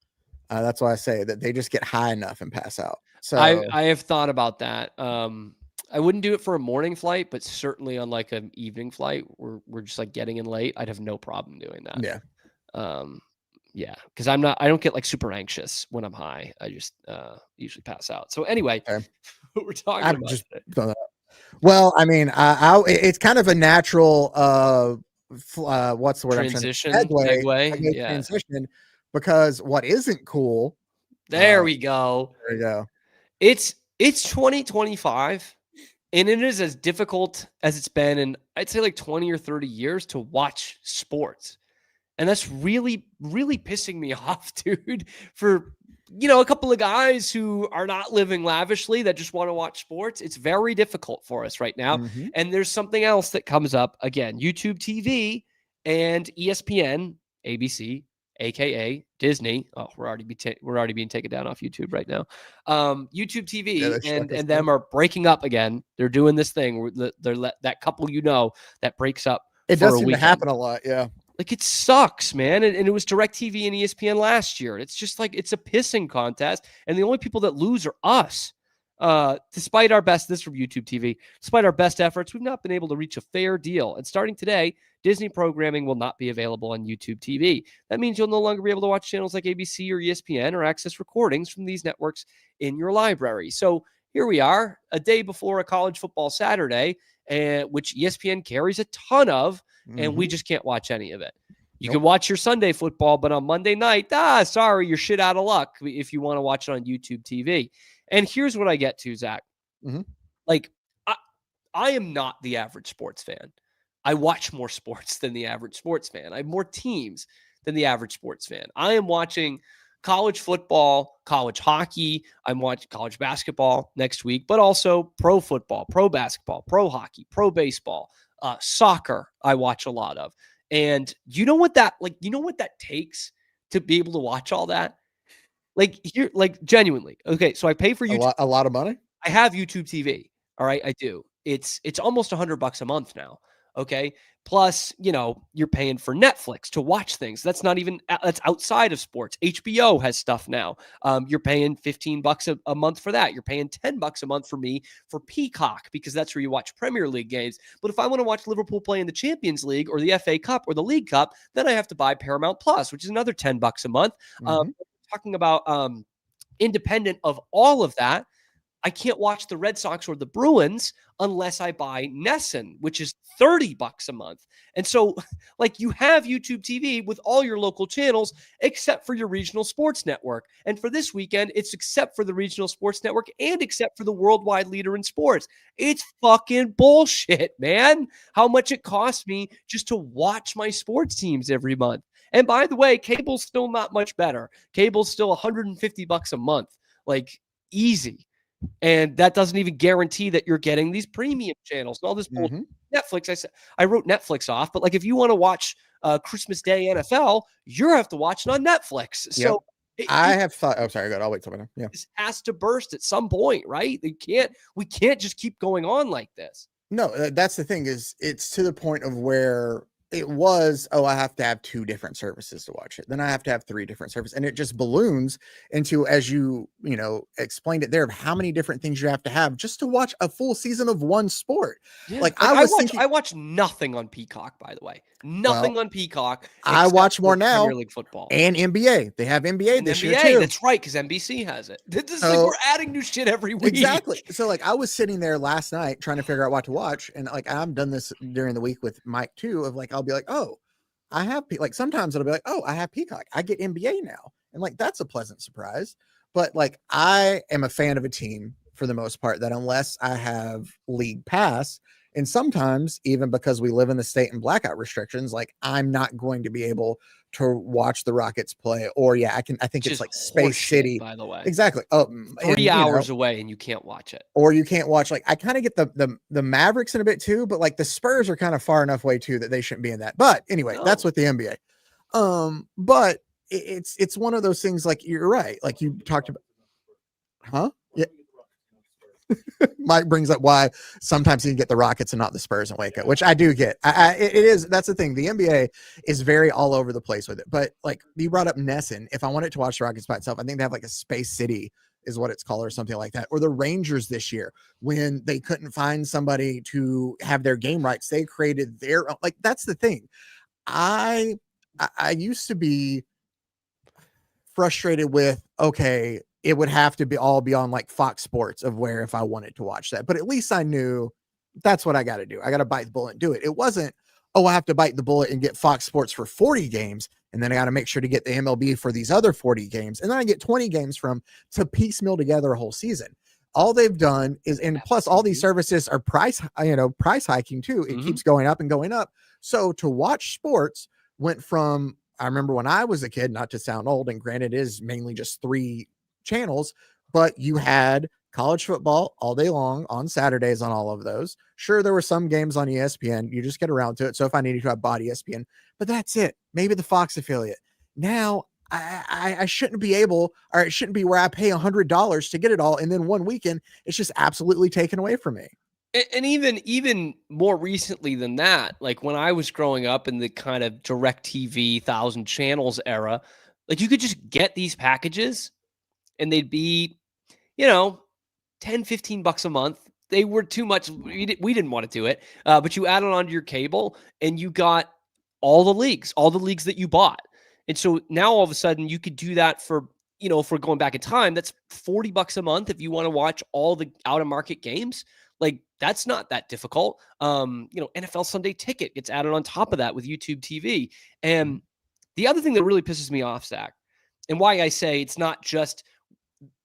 Speaker 14: that's why I say that they just get high enough and pass out. So
Speaker 5: I have thought about that. I wouldn't do it for a morning flight, but certainly on like an evening flight where we're just like getting in late, I'd have no problem doing that.
Speaker 14: yeah.
Speaker 5: Yeah, because I don't get like super anxious when I'm high. I just usually pass out. So anyway, what we're talking
Speaker 14: I'm
Speaker 5: about
Speaker 14: just
Speaker 5: today.
Speaker 14: well, I mean, it's kind of a natural what's the word?
Speaker 5: Transition,
Speaker 14: segue,
Speaker 5: yeah.
Speaker 14: transition, because what isn't cool.
Speaker 5: There we go.
Speaker 14: There you go.
Speaker 5: It's 2025, and it is as difficult as it's been in, I'd say, like 20 or 30 years to watch sports. And that's really, really pissing me off, dude, for, a couple of guys who are not living lavishly that just want to watch sports. It's very difficult for us right now.
Speaker 14: Mm-hmm.
Speaker 5: And there's something else that comes up again, YouTube TV and ESPN, ABC, AKA Disney. Oh, we're already being taken down off YouTube right now. YouTube TV and them are breaking up again. They're doing this thing where they're that couple, that breaks up.
Speaker 14: It does seem to happen a lot. Yeah.
Speaker 5: Like, it sucks, man. And it was DirecTV and ESPN last year. It's just like, it's a pissing contest. And the only people that lose are us. Despite our best, this from YouTube TV, despite our best efforts, we've not been able to reach a fair deal. And starting today, Disney programming will not be available on YouTube TV. That means you'll no longer be able to watch channels like ABC or ESPN or access recordings from these networks in your library. So here we are, a day before a college football Saturday, which ESPN carries a ton of, and we just can't watch any of it. You can watch your Sunday football, but on Monday night, sorry, you're shit out of luck if you want to watch it on YouTube TV. And here's what I get to, Zach.
Speaker 14: Mm-hmm.
Speaker 5: Like, I am not the average sports fan. I watch more sports than the average sports fan. I have more teams than the average sports fan. I am watching college football, college hockey. I'm watching college basketball next week, but also pro football, pro basketball, pro hockey, pro baseball, soccer. I watch a lot of. And you know what that takes to be able to watch all that? Genuinely. Okay, so I pay for YouTube.
Speaker 14: A lot of money?
Speaker 5: I have YouTube TV. All right, I do. It's almost $100 a month now. Okay. Plus, you're paying for Netflix to watch things. That's outside of sports. HBO has stuff now. You're paying $15 a month for that. You're paying $10 a month for me for Peacock, because that's where you watch Premier League games. But if I want to watch Liverpool play in the Champions League or the FA Cup or the League Cup, then I have to buy Paramount Plus, which is another $10 a month. Talking about independent of all of that, I can't watch the Red Sox or the Bruins unless I buy Nessun, which is $30 a month. And so, you have YouTube TV with all your local channels, except for your regional sports network. And for this weekend, it's except for the regional sports network and except for the worldwide leader in sports. It's fucking bullshit, man. How much it costs me just to watch my sports teams every month. And by the way, cable's still not much better. Cable's still $150 a month, easy. And that doesn't even guarantee that you're getting these premium channels and all this bullshit. Netflix, I wrote Netflix off, but if you want to watch Christmas Day NFL, you have to watch it on Netflix. So
Speaker 14: I have thought, sorry, good. I'll wait till later. Yeah.
Speaker 5: This has to burst at some point, right? We can't just keep going on like this.
Speaker 14: No, that's the thing, is it's to the point of where it was, oh, I have to have 2 different services to watch it. Then I have to have 3 different services. And it just balloons into, as you explained it there, of how many different things you have to have just to watch a full season of one sport.
Speaker 5: Yeah.
Speaker 14: Like
Speaker 5: I watch nothing on Peacock, by the way. Nothing on Peacock.
Speaker 14: I watch more now.
Speaker 5: Premier League football
Speaker 14: and NBA. They have NBA this year too.
Speaker 5: That's right, because NBC has it. This is like we're adding new shit every week.
Speaker 14: Exactly. So like I was sitting there last night trying to figure out what to watch, and like I've done this during the week with Mike too. Of like I'll be like, oh, I have like sometimes it'll be like, oh, I have Peacock. I get NBA now, and like that's a pleasant surprise. But like I am a fan of a team for the most part that unless I have League Pass. And sometimes, even because we live in the state and blackout restrictions, like I'm not going to be able to watch the Rockets play. Or I think it's like Space City,
Speaker 5: by the way.
Speaker 14: Exactly. Oh,
Speaker 5: 3 hours away, and you can't watch it.
Speaker 14: Or you can't watch. Like I kind of get the Mavericks in a bit too, but like the Spurs are kind of far enough away too that they shouldn't be in that. But anyway, that's with the NBA. But it's one of those things. Like you're right. Like you talked about, huh? Yeah. Mike brings up why sometimes you can get the Rockets and not the Spurs and Waco, which I do get. It is, that's the thing. The NBA is very all over the place with it. But like you brought up Nesson, if I wanted to watch the Rockets by itself, I think they have like a Space City is what it's called or something like that. Or the Rangers this year, when they couldn't find somebody to have their game rights, they created their own. Like that's the thing. I used to be frustrated with, okay, it would have to be on like Fox Sports of where if I wanted to watch that, but at least I knew that's what I got to do. I got to bite the bullet and do it. It wasn't, oh, I have to bite the bullet and get Fox Sports for 40 games. And then I got to make sure to get the MLB for these other 40 games. And then I get 20 games to piecemeal together a whole season. All they've done is, and plus all these services are price hiking too. It keeps going up and going up. So to watch sports went from, I remember when I was a kid, not to sound old, and granted it is mainly just 3 channels, but you had college football all day long on Saturdays on all of those. Sure, there were some games on ESPN. You just get around to it. So if I needed to, I bought ESPN, but that's it. Maybe the Fox affiliate. Now I shouldn't be able, or it shouldn't be where I pay $100 to get it all. And then one weekend, it's just absolutely taken away from me.
Speaker 5: And even more recently than that, like when I was growing up in the kind of DirecTV 1,000 channels era, like you could just get these packages and they'd be, $10, $15 a month. They were too much. We didn't want to do it, but you add it onto your cable and you got all the leagues that you bought. And so now all of a sudden you could do that for, if we're going back in time, that's $40 a month if you want to watch all the out of market games. Like that's not that difficult. NFL Sunday Ticket gets added on top of that with YouTube TV. And the other thing that really pisses me off, Zach, and why I say it's not just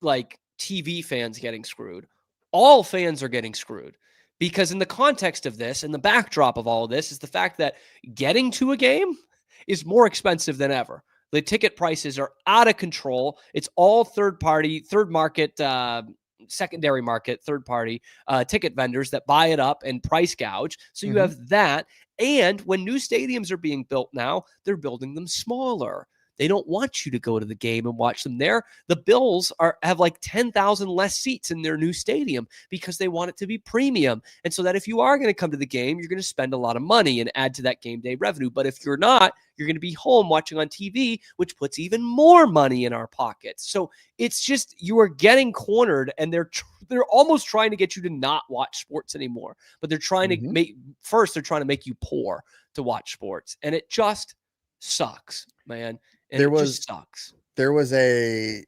Speaker 5: like TV fans getting screwed, all fans are getting screwed, because in the context of this and the backdrop of all of this is the fact that getting to a game is more expensive than ever. The ticket prices are out of control. It's all third market, secondary market, third party ticket vendors that buy it up and price gouge. So you have that. And when new stadiums are being built now, they're building them smaller. They don't want you to go to the game and watch them there. The Bills have like 10,000 less seats in their new stadium because they want it to be premium. And so that if you are going to come to the game, you're going to spend a lot of money and add to that game day revenue. But if you're not, you're going to be home watching on TV, which puts even more money in our pockets. So it's just, you are getting cornered, and they're almost trying to get you to not watch sports anymore. But they're trying to they're trying to make you poor to watch sports. And it just sucks, man. And sucks.
Speaker 14: There was a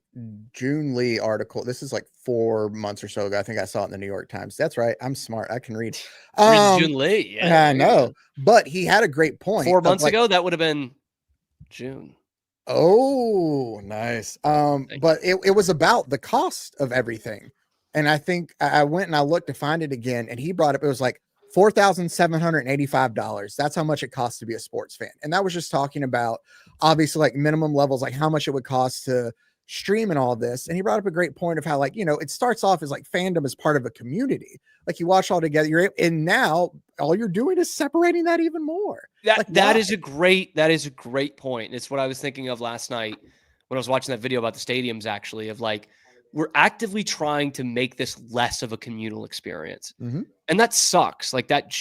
Speaker 14: June Lee article. This is like 4 months or so ago. I think I saw it in the New York Times. That's right. I'm smart. I can read.
Speaker 5: June Lee. Yeah,
Speaker 14: I know. But he had a great point.
Speaker 5: 4 months ago, that would have been June.
Speaker 14: Oh, nice. But it was about the cost of everything. And I think I went and I looked to find it again. And he brought up, it was like $4,785. That's how much it costs to be a sports fan. And that was just talking about obviously like minimum levels, like how much it would cost to stream and all of this. And he brought up a great point of how, like, it starts off as like fandom as part of a community. Like you watch all together, and now all you're doing is separating that even more.
Speaker 5: That is a great point. It's what I was thinking of last night when I was watching that video about the stadiums, actually, of like, we're actively trying to make this less of a communal experience. And that sucks. Like that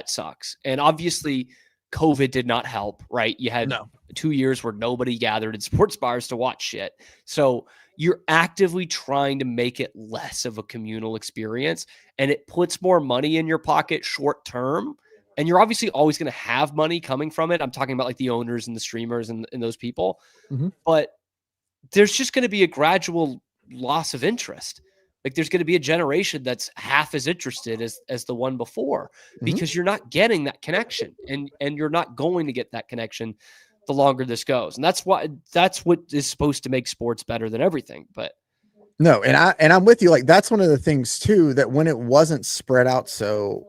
Speaker 5: sucks. And obviously COVID did not help, right? You had 2 years where nobody gathered in sports bars to watch shit. So you're actively trying to make it less of a communal experience, and it puts more money in your pocket short term. And you're obviously always going to have money coming from it. I'm talking about like the owners and the streamers and those people. But there's just going to be a gradual loss of interest. Like there's going to be a generation that's half as interested as the one before, because you're not getting that connection, and you're not going to get that connection the longer this goes. And that's what is supposed to make sports better than everything. But
Speaker 14: no, and I'm with you. Like that's one of the things too, that when it wasn't spread out, so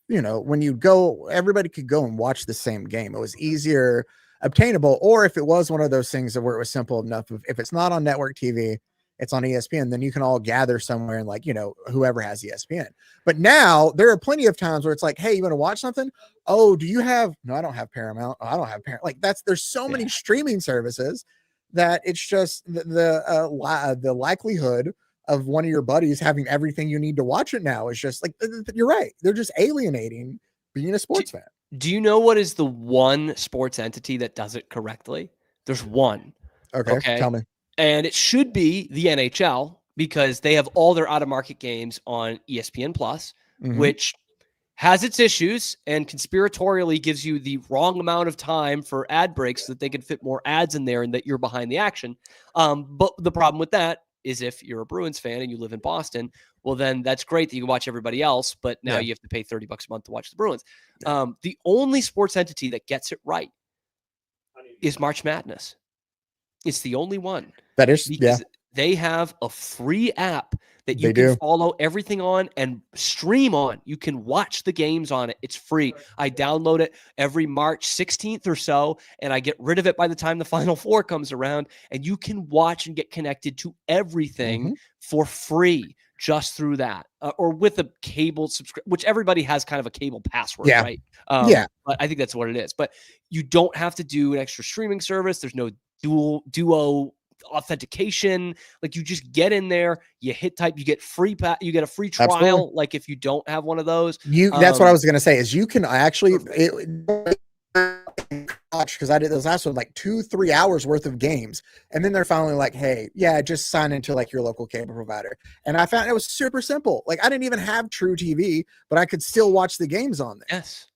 Speaker 14: when you go, everybody could go and watch the same game. It was easier obtainable. Or if it was one of those things where it was simple enough, if it's not on network TV, it's on ESPN, then you can all gather somewhere and like, whoever has ESPN. But now there are plenty of times where it's like, hey, you want to watch something? Oh, do you have, no, I don't have Paramount. Oh, I don't have Paramount. Like there's so many streaming services that it's just the likelihood of one of your buddies having everything you need to watch it now is just like, you're right. They're just alienating being a sports fan.
Speaker 5: Do you know what is the one sports entity that does it correctly? There's one.
Speaker 14: Okay. Tell me.
Speaker 5: And it should be the NHL, because they have all their out-of-market games on ESPN Plus, which has its issues and conspiratorially gives you the wrong amount of time for ad breaks so that they can fit more ads in there and that you're behind the action. But the problem with that is if you're a Bruins fan and you live in Boston, well, then that's great that you can watch everybody else, but now you have to pay $30 a month to watch the Bruins. The only sports entity that gets it right is March Madness. It's the only one.
Speaker 14: That is,
Speaker 5: they have a free app that you can follow everything on and stream on. You can watch the games on it. It's free. I download it every March 16th or so, and I get rid of it by the time the Final Four comes around, and you can watch and get connected to everything for free just through that, or with a cable subscription, which everybody has kind of a cable password, right? But I think that's what it is. But you don't have to do an extra streaming service. There's no duo authentication. Like you just get in there, you hit type, you get you get a free trial.
Speaker 14: Absolutely.
Speaker 5: Like if you don't have one of those,
Speaker 14: that's what I was going to say is you can actually watch, because I did those last one, like 2-3 hours worth of games. And then they're finally like, hey, just sign into like your local cable provider. And I found it was super simple. Like I didn't even have True TV, but I could still watch the games on there.
Speaker 5: Yes.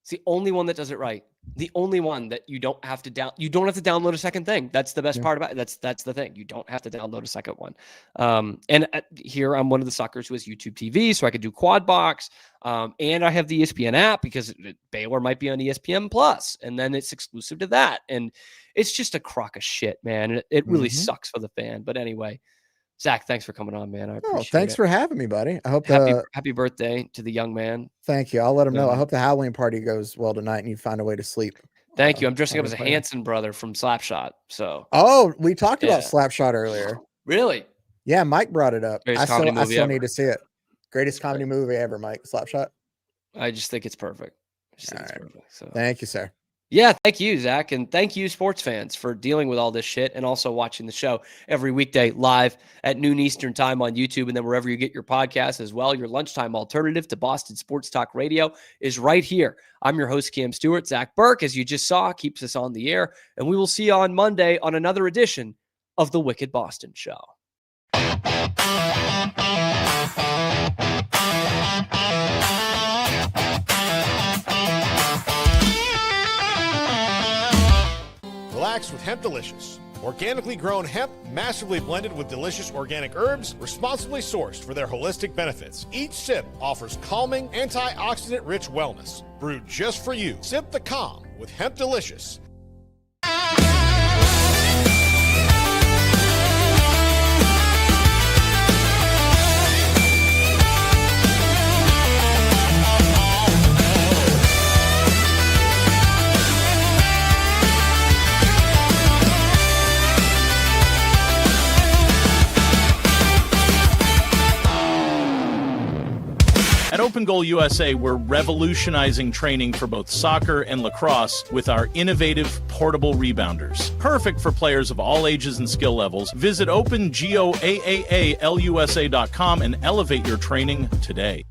Speaker 5: It's the only one that does it right. The only one that you don't have to download a second thing. That's the best part about it. That's the thing. You don't have to download a second one. And here I'm one of the suckers who has YouTube TV, so I could do quad box. And I have the ESPN app because Baylor might be on ESPN Plus, and then it's exclusive to that. And it's just a crock of shit, man. It really sucks for the fan. But anyway, Zach, thanks for coming on, man. I appreciate it.
Speaker 14: Thanks for having me, buddy. I hope
Speaker 5: happy birthday to the young man.
Speaker 14: Thank you. I'll let him know. I hope the Halloween party goes well tonight and you find a way to sleep.
Speaker 5: Thank you. I'm dressing up as a Hanson brother from Slapshot. So.
Speaker 14: Oh, we talked about Slapshot earlier.
Speaker 5: Really?
Speaker 14: Yeah, Mike brought it up.
Speaker 5: I still
Speaker 14: need to see it. Greatest comedy movie ever, Mike. Slapshot.
Speaker 5: I just think it's perfect. So.
Speaker 14: Thank you, sir.
Speaker 5: Yeah, thank you, Zach. And thank you, sports fans, for dealing with all this shit and also watching the show every weekday live at noon Eastern time on YouTube, and then wherever you get your podcasts as well. Your lunchtime alternative to Boston Sports Talk Radio is right here. I'm your host, Cam Stuart. Zach Burke, as you just saw, keeps us on the air. And we will see you on Monday on another edition of the Wicked Boston Show.
Speaker 15: Relax with Hemp Delicious. Organically grown hemp, massively blended with delicious organic herbs, responsibly sourced for their holistic benefits. Each sip offers calming, antioxidant-rich wellness. Brewed just for you. Sip the calm with Hemp Delicious.
Speaker 16: At Open Goal USA, we're revolutionizing training for both soccer and lacrosse with our innovative portable rebounders. Perfect for players of all ages and skill levels. Visit OpenGOAAALUSA.com and elevate your training today.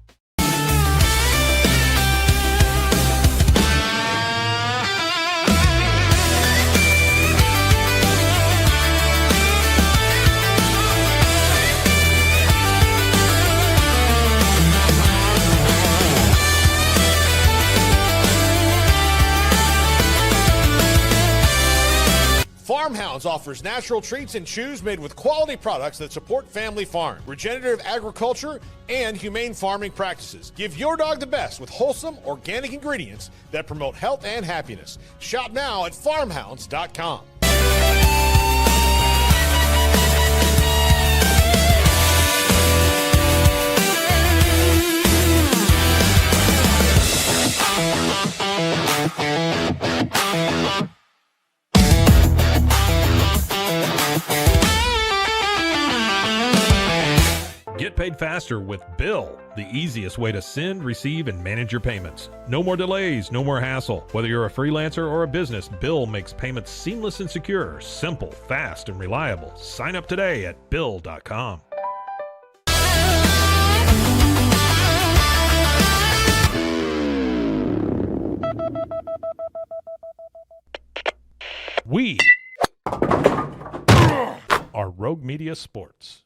Speaker 15: offers natural treats and chews made with quality products that support family farm, regenerative agriculture, and humane farming practices. Give your dog the best with wholesome, organic ingredients that promote health and happiness. Shop now at farmhounds.com.
Speaker 1: Get paid faster with Bill, the easiest way to send, receive, and manage your payments. No more delays, no more hassle. Whether you're a freelancer or a business, Bill makes payments seamless and secure, simple, fast, and reliable. Sign up today at Bill.com. We are Rogue Media Sports.